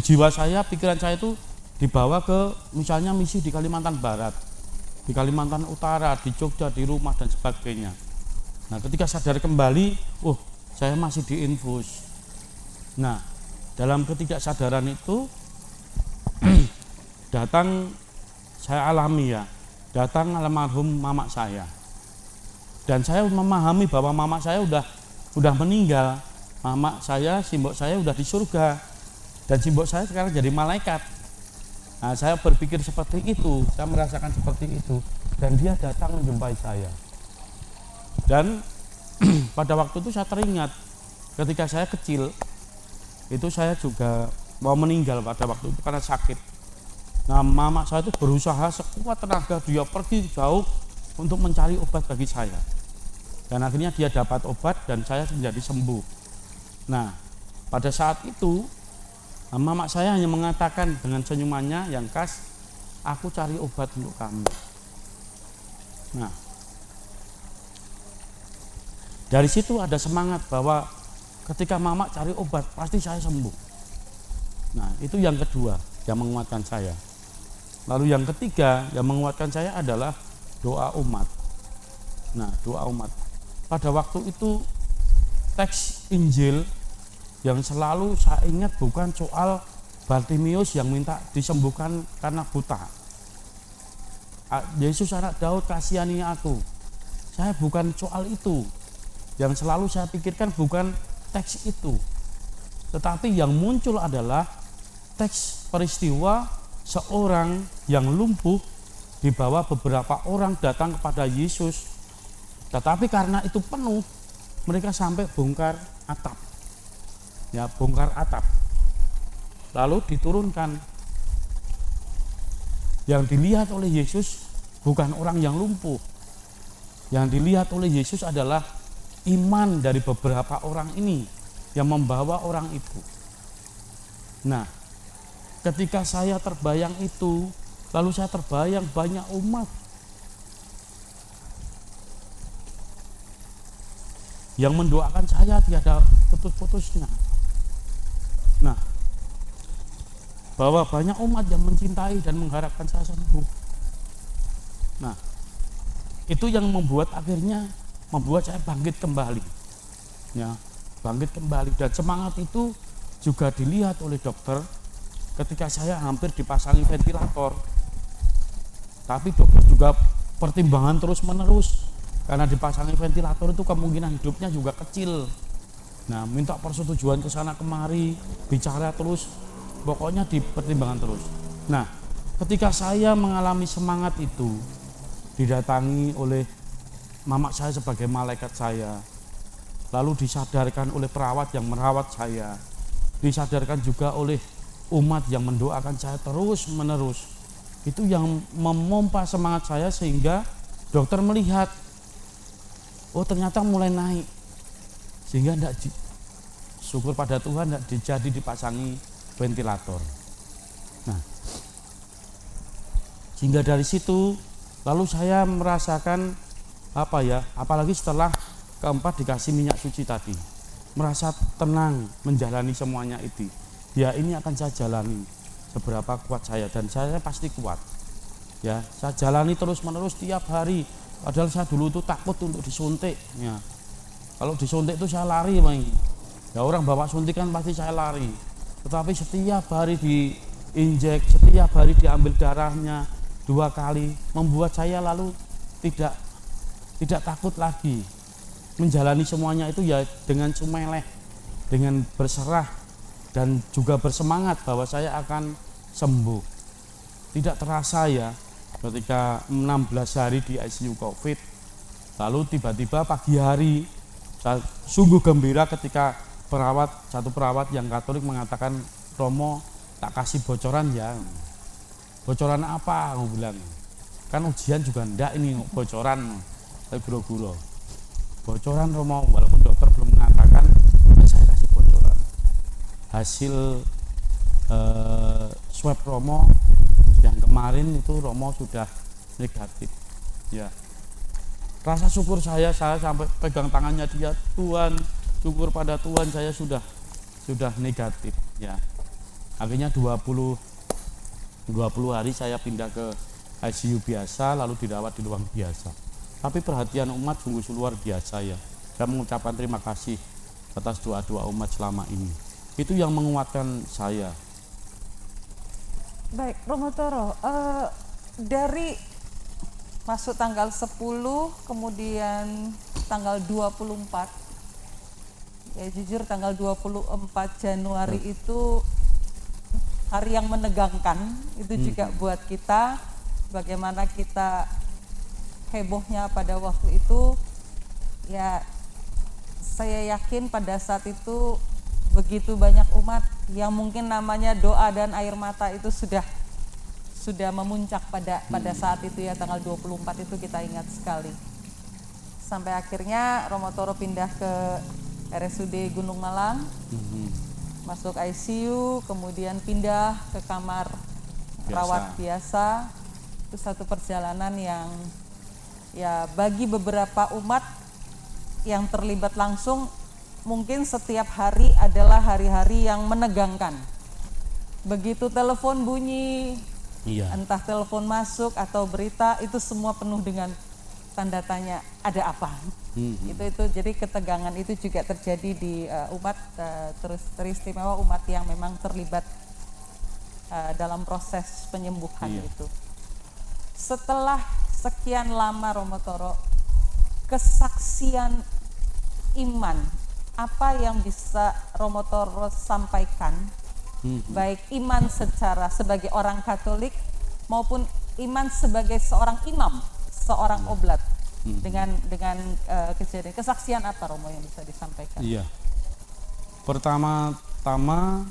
jiwa saya, pikiran saya itu dibawa ke misalnya misi di Kalimantan Barat, di Kalimantan Utara, di Jogja, di rumah dan sebagainya. Nah, ketika sadar kembali, saya masih di infus. Nah, dalam ketidaksadaran itu datang, saya alami ya, datang almarhum mama saya. Dan saya memahami bahwa mama saya udah meninggal. Mama saya, simbok saya udah di surga. Dan simbok saya sekarang jadi malaikat. Nah, saya berpikir seperti itu, saya merasakan seperti itu. Dan dia datang menjumpai saya. Dan pada waktu itu saya teringat, ketika saya kecil, itu saya juga mau meninggal pada waktu itu karena sakit. Nah, mama saya itu berusaha sekuat tenaga, dia pergi jauh untuk mencari obat bagi saya. Dan akhirnya dia dapat obat dan saya menjadi sembuh. Nah, pada saat itu, mama saya hanya mengatakan dengan senyumannya yang khas, aku cari obat untuk kamu. Nah, dari situ ada semangat bahwa ketika mama cari obat, pasti saya sembuh. Nah, itu yang kedua yang menguatkan saya. Lalu yang ketiga yang menguatkan saya adalah doa umat. Nah, doa umat. Pada waktu itu teks Injil yang selalu saya ingat bukan soal Bartimius yang minta disembuhkan karena buta. Yesus anak Daud, kasihani aku. Saya bukan soal itu. Yang selalu saya pikirkan bukan teks itu. Tetapi yang muncul adalah teks peristiwa seorang yang lumpuh dibawa beberapa orang datang kepada Yesus. Tetapi karena itu penuh, mereka sampai bongkar atap. Ya, bongkar atap. Lalu diturunkan. Yang dilihat oleh Yesus bukan orang yang lumpuh. Yang dilihat oleh Yesus adalah iman dari beberapa orang ini yang membawa orang itu. Nah, ketika saya terbayang itu, lalu saya terbayang banyak umat yang mendoakan saya tiada putus-putusnya. Nah, bahwa banyak umat yang mencintai dan mengharapkan saya sembuh. Nah, itu yang membuat saya bangkit kembali. Ya, bangkit kembali, dan semangat itu juga dilihat oleh dokter ketika saya hampir dipasangi ventilator. Tapi dokter juga pertimbangan terus-menerus, karena dipasangi ventilator itu kemungkinan hidupnya juga kecil. Nah, minta persetujuan ke sana kemari, bicara terus, pokoknya dipertimbangkan terus. Nah, ketika saya mengalami semangat itu, didatangi oleh mama saya sebagai malaikat saya, lalu disadarkan oleh perawat yang merawat saya, disadarkan juga oleh umat yang mendoakan saya terus menerus. Itu yang memompa semangat saya sehingga dokter melihat, oh ternyata mulai naik, sehingga syukur pada Tuhan tidak jadi dipasangi ventilator. Nah, sehingga dari situ lalu saya merasakan apalagi setelah keempat dikasih minyak suci tadi, merasa tenang menjalani semuanya itu. Ya, ini akan saya jalani seberapa kuat saya, dan saya pasti kuat. Ya, saya jalani terus menerus tiap hari. Padahal saya dulu itu takut untuk disuntik. Ya, kalau disuntik itu saya lari, ya orang bawa suntikan pasti saya lari. Tetapi setiap hari diinjek, setiap hari diambil darahnya 2 kali, membuat saya lalu tidak takut lagi menjalani semuanya itu, ya dengan sumeleh, dengan berserah, dan juga bersemangat bahwa saya akan sembuh. Tidak terasa ya, ketika 16 hari di ICU COVID, lalu tiba-tiba pagi hari saya sungguh gembira ketika satu perawat yang Katolik mengatakan, Romo tak kasih bocoran ya. Bocoran apa? Aku bilang, kan ujian juga enggak ini bocoran. Saya guro-guro. bocoran Romo, walaupun dokter belum mengatakan, saya kasih bocoran hasil swab Romo yang kemarin itu. Romo sudah negatif ya. Rasa syukur saya sampai pegang tangannya dia, Tuhan, syukur pada Tuhan saya sudah negatif ya. Akhirnya 20 hari saya pindah ke ICU biasa, lalu dirawat di ruang biasa. Tapi perhatian umat sungguh luar biasa ya. Saya mengucapkan terima kasih atas doa-doa umat selama ini. Itu yang menguatkan saya. Baik, Romo Toro, dari masuk tanggal 10, kemudian tanggal 24, ya jujur tanggal 24 Januari itu hari yang menegangkan, itu juga buat kita, bagaimana kita hebohnya pada waktu itu, ya saya yakin pada saat itu begitu banyak umat yang mungkin namanya doa dan air mata itu sudah memuncak pada saat itu ya, tanggal 24 itu kita ingat sekali. Sampai akhirnya Romo Toro pindah ke RSUD Gunung Malang, masuk ICU, kemudian pindah ke kamar rawat biasa. Itu satu perjalanan yang ya bagi beberapa umat yang terlibat langsung, mungkin setiap hari adalah hari-hari yang menegangkan. Begitu telepon bunyi, entah telepon masuk atau berita, itu semua penuh dengan tanda tanya, ada apa? Itu jadi ketegangan itu juga terjadi di umat, teristimewa umat yang memang terlibat dalam proses penyembuhan itu. Setelah sekian lama Romo Toro, kesaksian iman, apa yang bisa Romo Toro sampaikan, baik iman sebagai orang Katolik maupun iman sebagai seorang imam, seorang oblat, dengan kejadian, kesaksian apa Romo yang bisa disampaikan? Iya, pertama-tama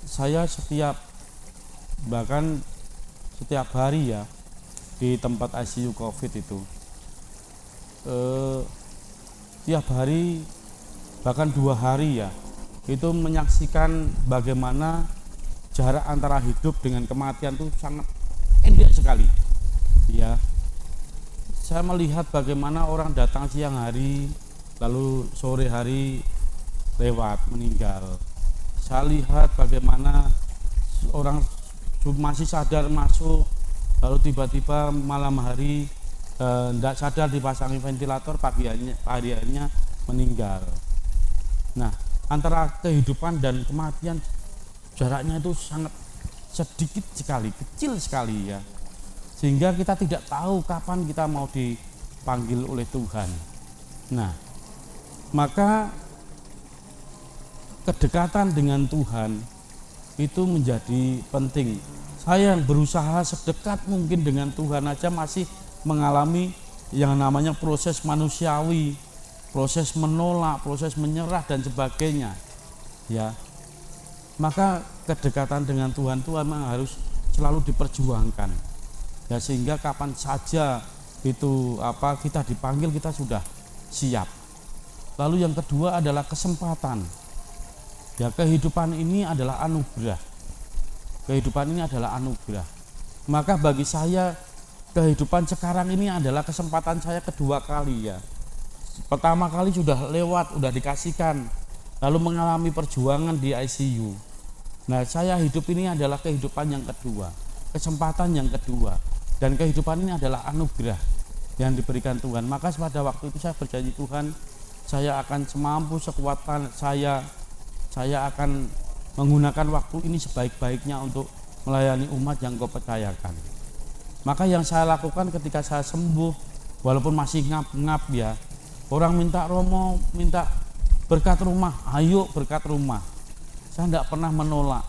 saya bahkan setiap hari ya di tempat ICU COVID itu, tiap hari bahkan 2 hari ya, itu menyaksikan bagaimana jarak antara hidup dengan kematian itu sangat pendek sekali ya. Saya melihat bagaimana orang datang siang hari lalu sore hari lewat meninggal. Saya lihat bagaimana orang masih sadar masuk lalu tiba-tiba malam hari tidak sadar dipasangi ventilator, pagi harinya meninggal. Nah, antara kehidupan dan kematian jaraknya itu sangat sedikit sekali, kecil sekali ya. Sehingga kita tidak tahu kapan kita mau dipanggil oleh Tuhan. Nah, maka kedekatan dengan Tuhan itu menjadi penting. Saya yang berusaha sedekat mungkin dengan Tuhan aja masih mengalami yang namanya proses manusiawi, proses menolak, proses menyerah dan sebagainya ya. Maka kedekatan dengan Tuhan itu memang harus selalu diperjuangkan ya, sehingga kapan saja itu kita dipanggil kita sudah siap. Lalu yang kedua adalah kesempatan ya. Kehidupan ini adalah anugerah, kehidupan ini adalah anugerah. Maka bagi saya kehidupan sekarang ini adalah kesempatan saya kedua kali ya. Pertama kali sudah lewat, sudah dikasihkan, lalu mengalami perjuangan di ICU. Nah, saya hidup ini adalah kehidupan yang kedua, kesempatan yang kedua, dan kehidupan ini adalah anugerah yang diberikan Tuhan. Maka pada waktu itu saya berjanji, Tuhan, saya akan semampu sekuatan saya akan menggunakan waktu ini sebaik-baiknya untuk melayani umat yang Kau percayakan. Maka yang saya lakukan ketika saya sembuh, walaupun masih ngap-ngap ya, orang minta Romo, minta berkat rumah, ayo berkat rumah. Saya tidak pernah menolak.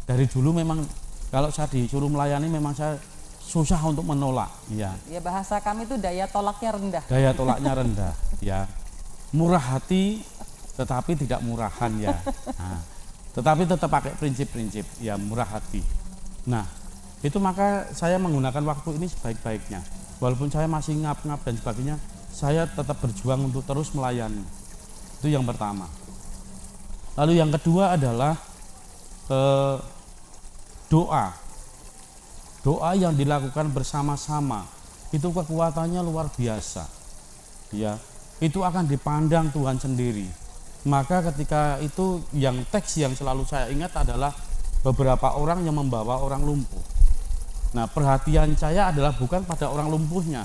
Dari dulu memang kalau saya disuruh melayani memang saya susah untuk menolak ya. Ya, bahasa kami itu daya tolaknya rendah. Daya tolaknya rendah ya. Murah hati tetapi tidak murahan ya. Nah, tetapi tetap pakai prinsip-prinsip ya, murah hati. Nah, itu maka saya menggunakan waktu ini sebaik-baiknya. walaupun saya masih ngap-ngap dan sebagainya, saya tetap berjuang untuk terus melayani. Itu yang pertama. Lalu yang kedua adalah doa yang dilakukan bersama-sama, itu kekuatannya luar biasa, ya. Itu akan dipandang Tuhan sendiri. Maka ketika itu, yang teks yang selalu saya ingat adalah beberapa orang yang membawa orang lumpuh. Nah, perhatian saya adalah bukan pada orang lumpuhnya,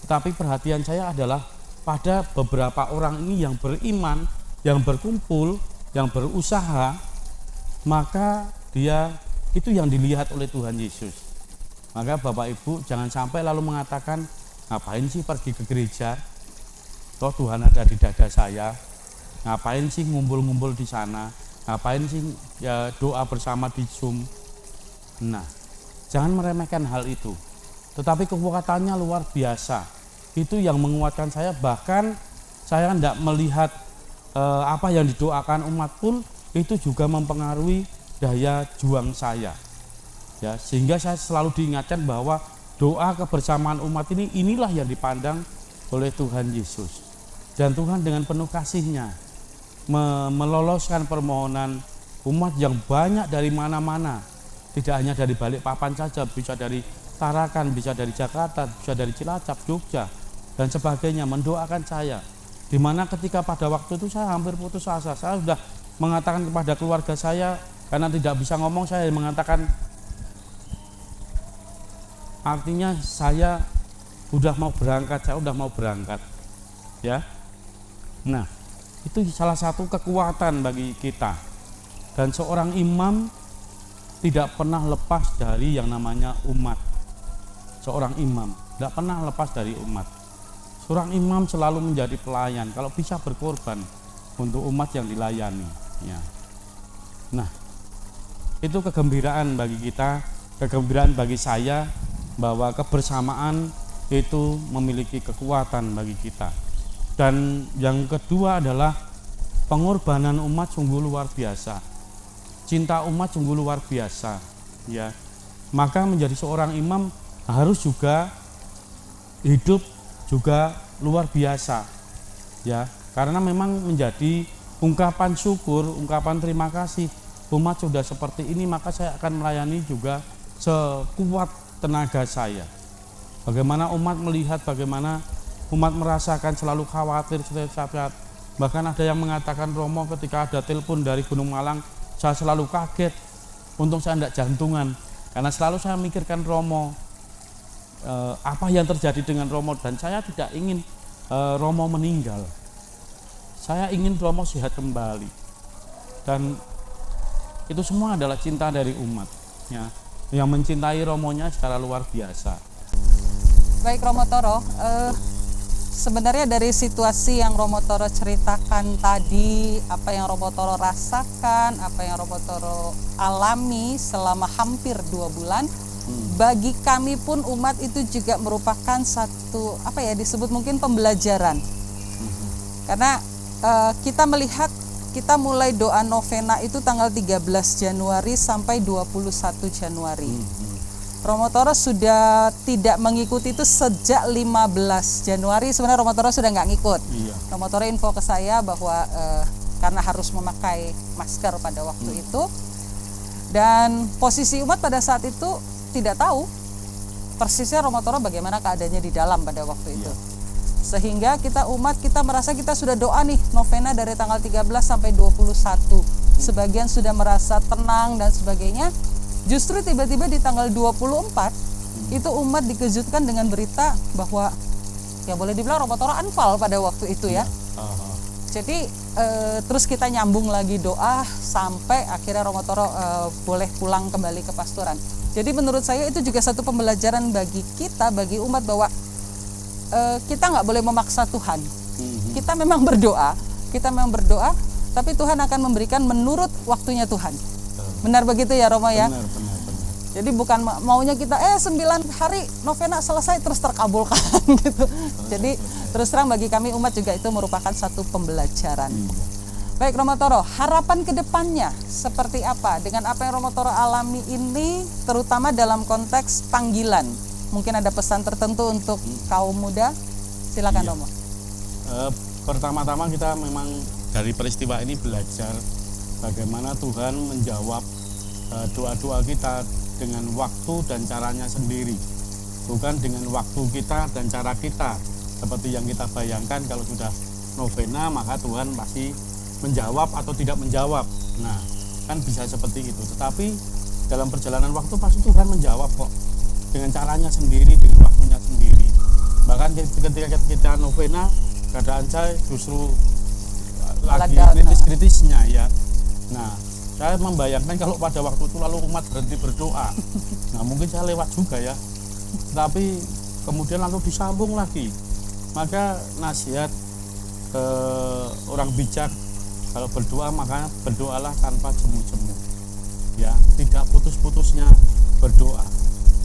tetapi perhatian saya adalah pada beberapa orang ini yang beriman, yang berkumpul, yang berusaha, maka dia itu yang dilihat oleh Tuhan Yesus. Maka Bapak Ibu jangan sampai lalu mengatakan, ngapain sih pergi ke gereja? Toh Tuhan ada di dada saya. Ngapain sih ngumpul-ngumpul di sana? Ngapain sih ya doa bersama di Zoom? Nah, jangan meremehkan hal itu. Tetapi kekuatannya luar biasa. Itu yang menguatkan saya, bahkan saya tidak melihat apa yang didoakan umat pun itu juga mempengaruhi daya juang saya. Ya, sehingga saya selalu diingatkan bahwa doa kebersamaan umat ini, inilah yang dipandang oleh Tuhan Yesus. Dan Tuhan dengan penuh kasih-Nya meloloskan permohonan umat yang banyak dari mana-mana. Tidak hanya dari Balikpapan saja, bisa dari Tarakan, bisa dari Jakarta, bisa dari Cilacap, Jogja, dan sebagainya, mendoakan saya. Dimana ketika pada waktu itu saya hampir putus asa. Saya sudah mengatakan kepada keluarga saya, karena tidak bisa ngomong, saya mengatakan, artinya saya udah mau berangkat, ya. Nah, itu salah satu kekuatan bagi kita. Dan seorang imam tidak pernah lepas dari yang namanya umat. Seorang imam tidak pernah lepas dari umat. Seorang imam selalu menjadi pelayan, kalau bisa berkorban untuk umat yang dilayani, ya. Nah, itu kegembiraan bagi kita, kegembiraan bagi saya, bahwa kebersamaan itu memiliki kekuatan bagi kita. Dan yang kedua adalah pengorbanan umat sungguh luar biasa. Cinta umat sungguh luar biasa, ya. Maka menjadi seorang imam harus juga hidup juga luar biasa, ya. Karena memang menjadi ungkapan syukur, ungkapan terima kasih, umat sudah seperti ini, maka saya akan melayani juga sekuat tenaga saya. Bagaimana umat melihat, bagaimana umat merasakan selalu khawatir setiap saat. Bahkan ada yang mengatakan, Romo, ketika ada telepon dari Gunung Malang, saya selalu kaget. Untung saya tidak jantungan, karena selalu saya mikirkan Romo, apa yang terjadi dengan Romo. Dan saya tidak ingin Romo meninggal. Saya ingin Romo sehat kembali. Dan itu semua adalah cinta dari umat, ya, yang mencintai Romonya secara luar biasa. Baik Romo Toro, sebenarnya dari situasi yang Romo Toro ceritakan tadi, apa yang Romo Toro rasakan, apa yang Romo Toro alami selama hampir 2 bulan, bagi kami pun umat itu juga merupakan satu, apa ya, disebut mungkin pembelajaran. Karena kita melihat, kita mulai doa novena itu tanggal 13 Januari sampai 21 Januari. Romo Toro sudah tidak mengikuti itu sejak 15 Januari. Sebenarnya Romo Toro sudah nggak ngikut. Iya. Romo Toro info ke saya bahwa karena harus memakai masker pada waktu itu, dan posisi umat pada saat itu tidak tahu persisnya Romo Toro bagaimana keadaannya di dalam pada waktu itu. Sehingga kita umat, kita merasa kita sudah doa nih novena dari tanggal 13 sampai 21. Sebagian sudah merasa tenang dan sebagainya. Justru tiba-tiba di tanggal 24 itu umat dikejutkan dengan berita bahwa ya boleh dibilang Romo Toro anfal pada waktu itu ya. Jadi terus kita nyambung lagi doa sampai akhirnya Romo Toro boleh pulang kembali ke pastoran. Jadi menurut saya itu juga satu pembelajaran bagi kita, bagi umat, bahwa kita nggak boleh memaksa Tuhan. Kita memang berdoa, tapi Tuhan akan memberikan menurut waktunya Tuhan. Benar begitu ya Romo ya? Benar. Jadi bukan maunya kita 9 hari novena selesai terus terkabulkan gitu. Jadi terus terang bagi kami umat juga itu merupakan satu pembelajaran. Baik Romo Toro, harapan kedepannya seperti apa dengan apa yang Romo Toro alami ini, terutama dalam konteks panggilan Mungkin ada pesan tertentu untuk kaum muda? Silakan Iya. Romo. Pertama-tama kita memang dari peristiwa ini belajar bagaimana Tuhan menjawab doa-doa kita dengan waktu dan caranya sendiri, bukan dengan waktu kita dan cara kita seperti yang kita bayangkan. Kalau sudah novena maka Tuhan pasti menjawab atau tidak menjawab. Nah, kan bisa seperti itu. Tetapi dalam perjalanan waktu pasti Tuhan menjawab kok, dengan caranya sendiri, dengan waktunya sendiri. Bahkan ketika kita novena, keadaan saya justru lagi kritis-kritisnya ya. Nah, saya membayangkan kalau pada waktu itu lalu umat berhenti berdoa, nah mungkin saya lewat juga ya. Tapi kemudian lalu disambung lagi. Maka nasihat orang bijak, kalau berdoa maka berdoalah tanpa jemu-jemu, ya, tidak putus-putusnya berdoa.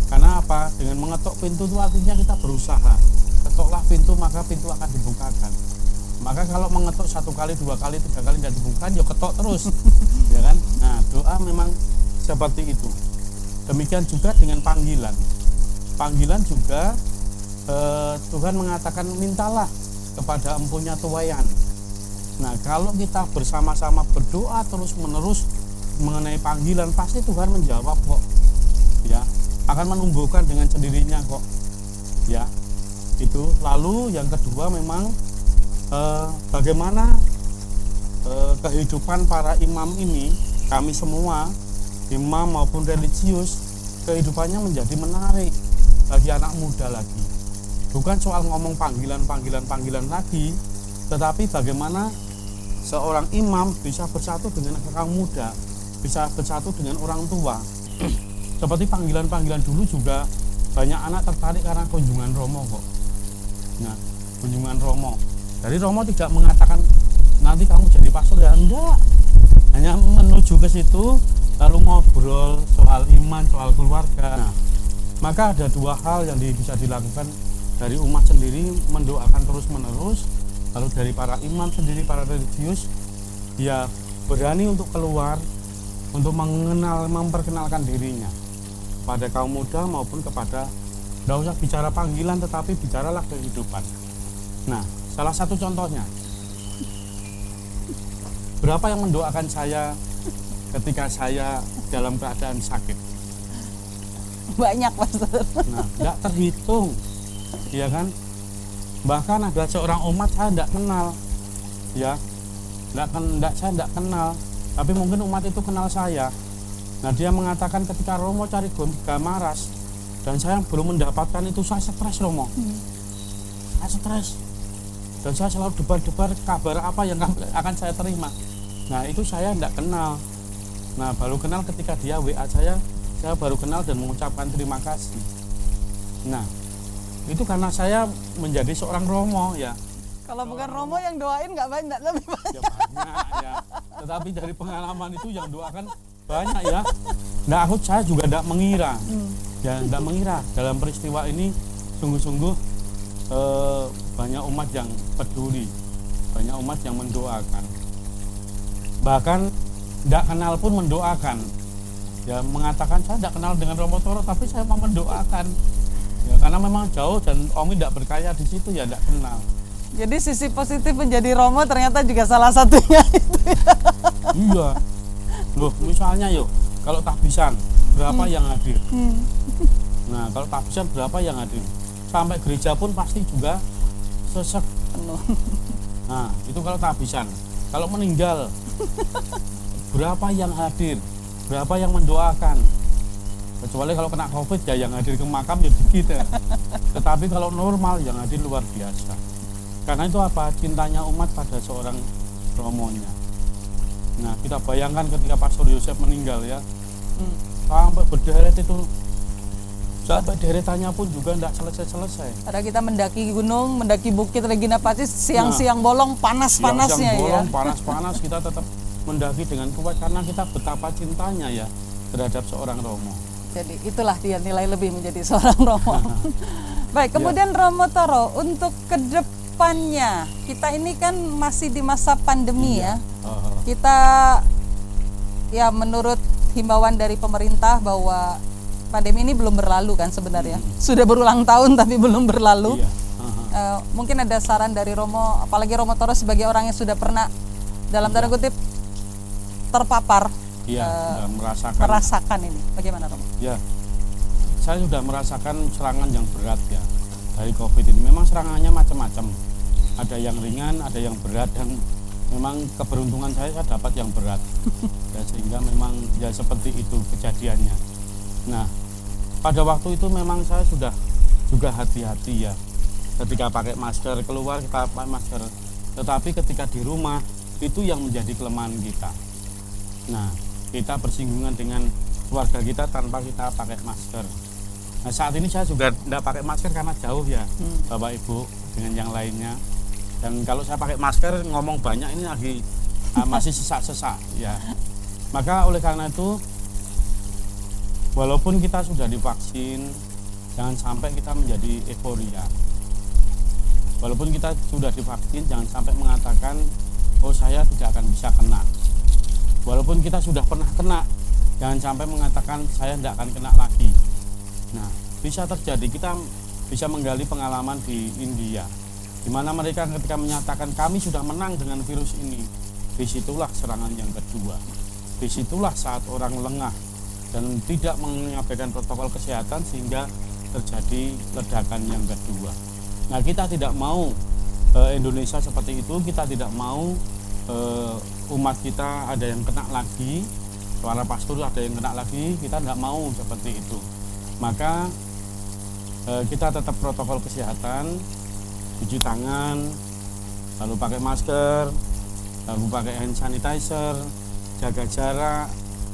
Karena apa? Dengan mengetok pintu itu artinya kita berusaha. Ketoklah pintu maka pintu akan dibukakan. Maka kalau mengetok 1 kali, 2 kali, 3 kali tidak dibuka, ya ketok terus, ya kan? Nah, doa memang seperti itu. Demikian juga dengan panggilan. Panggilan juga Tuhan mengatakan mintalah kepada empunya tuayan. Nah, kalau kita bersama-sama berdoa terus-menerus mengenai panggilan, pasti Tuhan menjawab kok. Ya, akan menumbuhkan dengan sendirinya kok. Ya, itu. Lalu yang kedua memang bagaimana kehidupan para imam ini, kami semua imam maupun religius, kehidupannya menjadi menarik bagi anak muda lagi. Bukan soal ngomong panggilan lagi, tetapi bagaimana seorang imam bisa bersatu dengan kaum muda, bisa bersatu dengan orang tua. Seperti panggilan-panggilan dulu juga banyak anak tertarik karena kunjungan Romo kok. Nah, kunjungan Romo. Jadi Romo tidak mengatakan nanti kamu jadi pastor, ya enggak. Hanya menuju ke situ lalu ngobrol soal iman, soal keluarga. Nah, maka ada 2 hal yang bisa dilakukan dari umat sendiri, mendoakan terus-menerus. Lalu dari para imam sendiri, para religius, ya berani untuk keluar, untuk memperkenalkan dirinya pada kaum muda maupun kepada, tidak usah bicara panggilan, tetapi bicaralah kehidupan. Nah, salah satu contohnya, berapa yang mendoakan saya ketika saya dalam keadaan sakit? Banyak, Pastor. Nah, tidak terhitung, ya kan? Bahkan ada seorang umat saya tidak kenal, ya, saya tidak kenal, tapi mungkin umat itu kenal saya. Nah, dia mengatakan ketika Romo cari Gamaras dan saya belum mendapatkan itu, saya stres Romo. Saya stres dan saya selalu debar-debar kabar apa yang akan saya terima. Nah, itu saya tidak kenal. Nah, baru kenal ketika dia WA saya baru kenal dan mengucapkan terima kasih. Nah, itu karena saya menjadi seorang Romo ya. Kalau bukan Romo yang doain nggak banyak, lebih banyak. Ya banyak ya. Tetapi dari pengalaman itu yang doakan banyak ya. Nah, saya juga tidak mengira. Ya, tidak mengira dalam peristiwa ini sungguh-sungguh banyak umat yang peduli, banyak umat yang mendoakan. Bahkan tidak kenal pun mendoakan. Ya, mengatakan saya tidak kenal dengan Romo Toro, tapi saya mau mendoakan. Ya, karena memang jauh dan Omi tidak berkaya di situ, ya tidak kenal. Jadi sisi positif menjadi Romo ternyata juga salah satunya itu ya. Iya. Loh, misalnya yuk, kalau tahbisan berapa yang hadir? Nah, kalau tahbisan berapa yang hadir? Sampai gereja pun pasti juga sesek Penuh. Nah, itu kalau tahbisan. Kalau meninggal berapa yang hadir? Berapa yang mendoakan? Kecuali kalau kena COVID ya yang hadir ke makam ya dikit ya. Tetapi kalau normal yang hadir luar biasa. Karena itu apa? Cintanya umat pada seorang Romonya. Nah, kita bayangkan ketika Pastor Yosef meninggal ya, sampai berderet itu, sampai deretannya pun juga tidak selesai-selesai. Ada kita mendaki gunung, mendaki bukit Regina Pacis, siang-siang bolong panas-panasnya ya. Bolong, panas-panas, kita tetap mendaki dengan kuat karena kita betapa cintanya ya terhadap seorang Romo. Jadi itulah dia nilai lebih menjadi seorang Romo. Baik, kemudian Romo Toro, untuk kedepannya, kita ini kan masih di masa pandemi ya. Kita ya menurut himbauan dari pemerintah bahwa pandemi ini belum berlalu kan sebenarnya. Sudah berulang tahun tapi belum berlalu. Iya. Mungkin ada saran dari Romo, apalagi Romo Toro sebagai orang yang sudah pernah dalam tanda kutip terpapar, Iya, sudah merasakan ini. Bagaimana Romo? Ya, saya sudah merasakan serangan yang berat ya dari COVID ini. Memang serangannya macam-macam. Ada yang ringan, ada yang berat, dan memang keberuntungan saya dapat yang berat. Ya, sehingga memang ya seperti itu kejadiannya. Nah, pada waktu itu memang saya sudah juga hati-hati ya. Ketika pakai masker keluar kita pakai masker, tetapi ketika di rumah itu yang menjadi kelemahan kita. Nah, kita bersinggungan dengan keluarga kita tanpa kita pakai masker. Nah, saat ini saya juga tidak pakai masker karena jauh ya, Bapak Ibu, dengan yang lainnya. Dan kalau saya pakai masker ngomong banyak ini lagi masih sesak-sesak ya. Maka oleh karena itu, walaupun kita sudah divaksin, jangan sampai kita menjadi euforia. Walaupun kita sudah divaksin, jangan sampai mengatakan, oh saya tidak akan bisa kena. Walaupun kita sudah pernah kena, jangan sampai mengatakan saya tidak akan kena lagi. Nah, bisa terjadi, kita bisa menggali pengalaman di India, di mana mereka ketika menyatakan kami sudah menang dengan virus ini, disitulah serangan yang kedua. Disitulah saat orang lengah dan tidak mengabaikan protokol kesehatan sehingga terjadi ledakan yang kedua. Nah, kita tidak mau Indonesia seperti itu, kita tidak mau umat kita ada yang kena lagi, para pastor ada yang kena lagi, kita tidak mau seperti itu. Maka kita tetap protokol kesehatan, cuci tangan, lalu pakai masker, lalu pakai hand sanitizer, jaga jarak,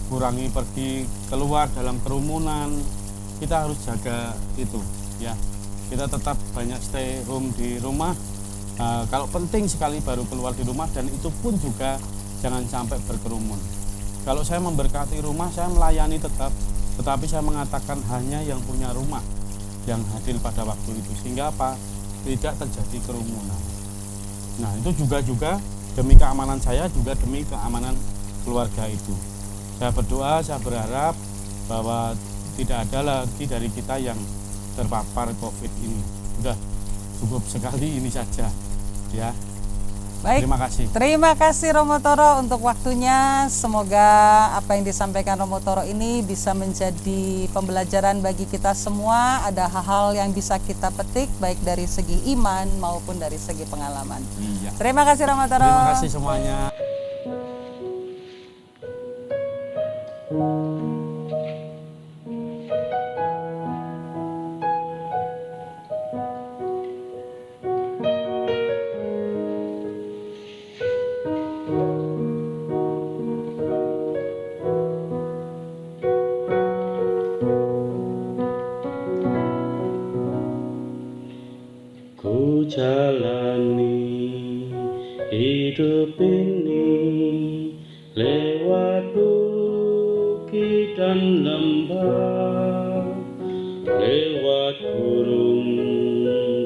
kurangi pergi keluar dalam kerumunan. Kita harus jaga itu ya. Kita tetap banyak stay home di rumah. Kalau penting sekali baru keluar di rumah, dan itu pun juga jangan sampai berkerumun. Kalau saya memberkati rumah, saya melayani tetap, tetapi saya mengatakan hanya yang punya rumah yang hadir pada waktu itu, sehingga apa? Tidak terjadi kerumunan. Nah, itu juga demi keamanan saya, juga demi keamanan keluarga itu. Saya berdoa, saya berharap bahwa tidak ada lagi dari kita yang terpapar COVID ini. Sudah cukup sekali ini saja ya. Baik, terima kasih Romo Toro untuk waktunya. Semoga apa yang disampaikan Romo Toro ini bisa menjadi pembelajaran bagi kita semua. Ada hal-hal yang bisa kita petik baik dari segi iman maupun dari segi pengalaman. Iya. Terima kasih Romo Toro. Terima kasih semuanya. Ku jalani hidup ini lewat bukit dan lembah, lewat gurun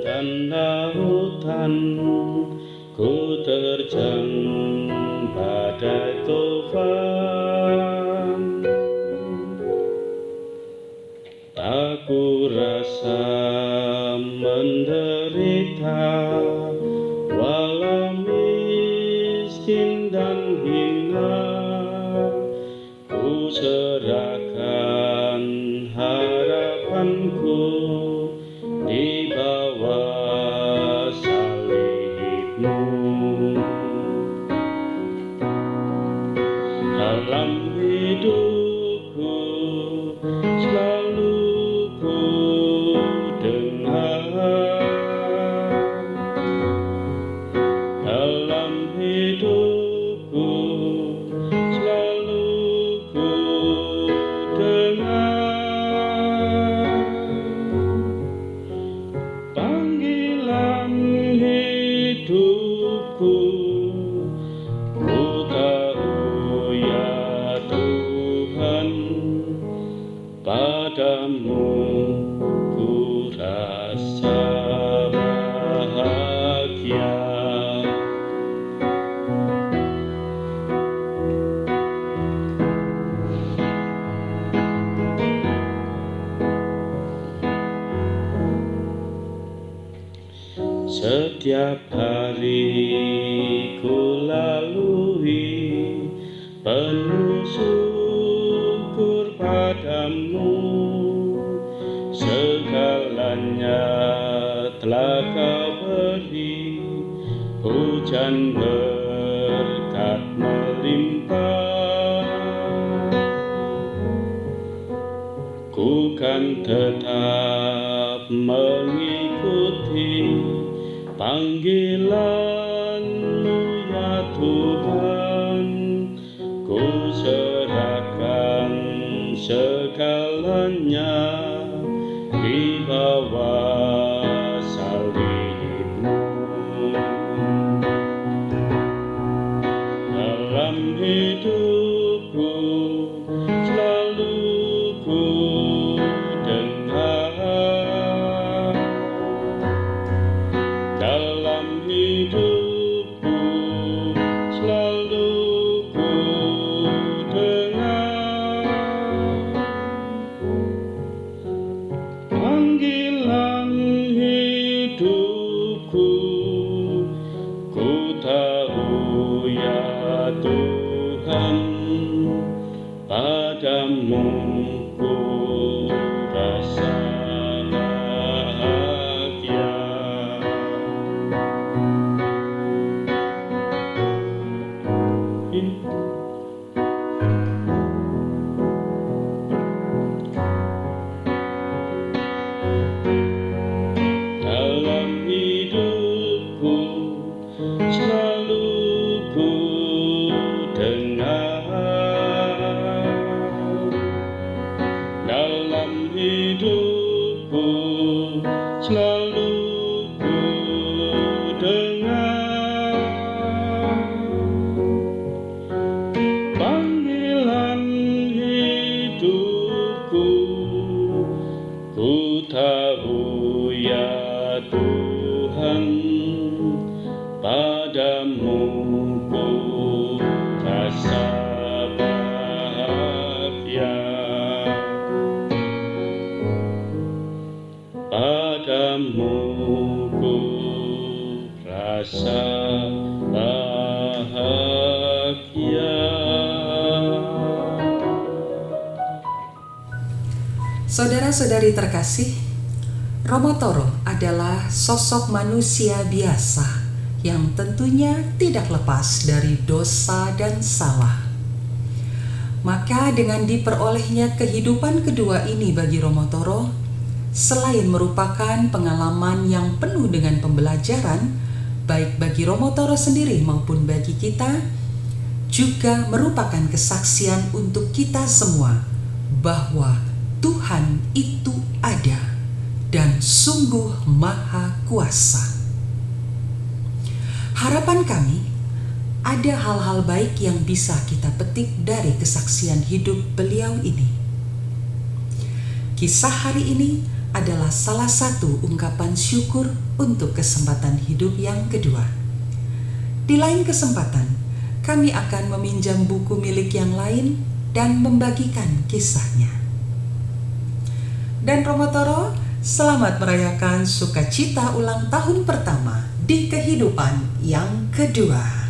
dan lautan. Ku terjang badai tofan, tak ku rasa menderita, walau miskin dan hina. Ku serahkan harapanku di bawah salibmu. Dalam hidupku selalu ku dengar, dalam hidupku selalu ku dengar panggilan hidupku. Ku tahu ya Tuhan, padamu ku rasa Setiap hari ku lalui penuh syukur padamu, segalanya telah kau beri, hujan berkat melimpah. Ku kan tetap mengikuti panggilan-Mu ya Tuhan, ku serahkan segalanya di bawah salib-Mu. Dalam hidupku selalu ku dengar, dalam hidupku selalu ku dengar panggilan hidupku. Ku tahu ya Tuhan, padamu ku rasa bahagia. Dalam hidupku selalu ku dengar, dalam hidupku selalu ku dengar panggilan hidupku. Ku tahu ya Tuhan, padamu ku rasa bahagia, padamu ku rasa bahagia. Saudara-saudari terkasih, Romo Toro adalah sosok manusia biasa yang tentunya tidak lepas dari dosa dan salah. Maka dengan diperolehnya kehidupan kedua ini bagi Romo Toro, selain merupakan pengalaman yang penuh dengan pembelajaran, baik bagi Romo Toro sendiri maupun bagi kita, juga merupakan kesaksian untuk kita semua bahwa Tuhan itu ada dan sungguh maha kuasa. Harapan kami, ada hal-hal baik yang bisa kita petik dari kesaksian hidup beliau ini. Kisah hari ini adalah salah satu ungkapan syukur untuk kesempatan hidup yang kedua. Di lain kesempatan, kami akan meminjam buku milik yang lain dan membagikan kisahnya. Dan Romo Toro, selamat merayakan sukacita ulang tahun pertama di kehidupan yang kedua.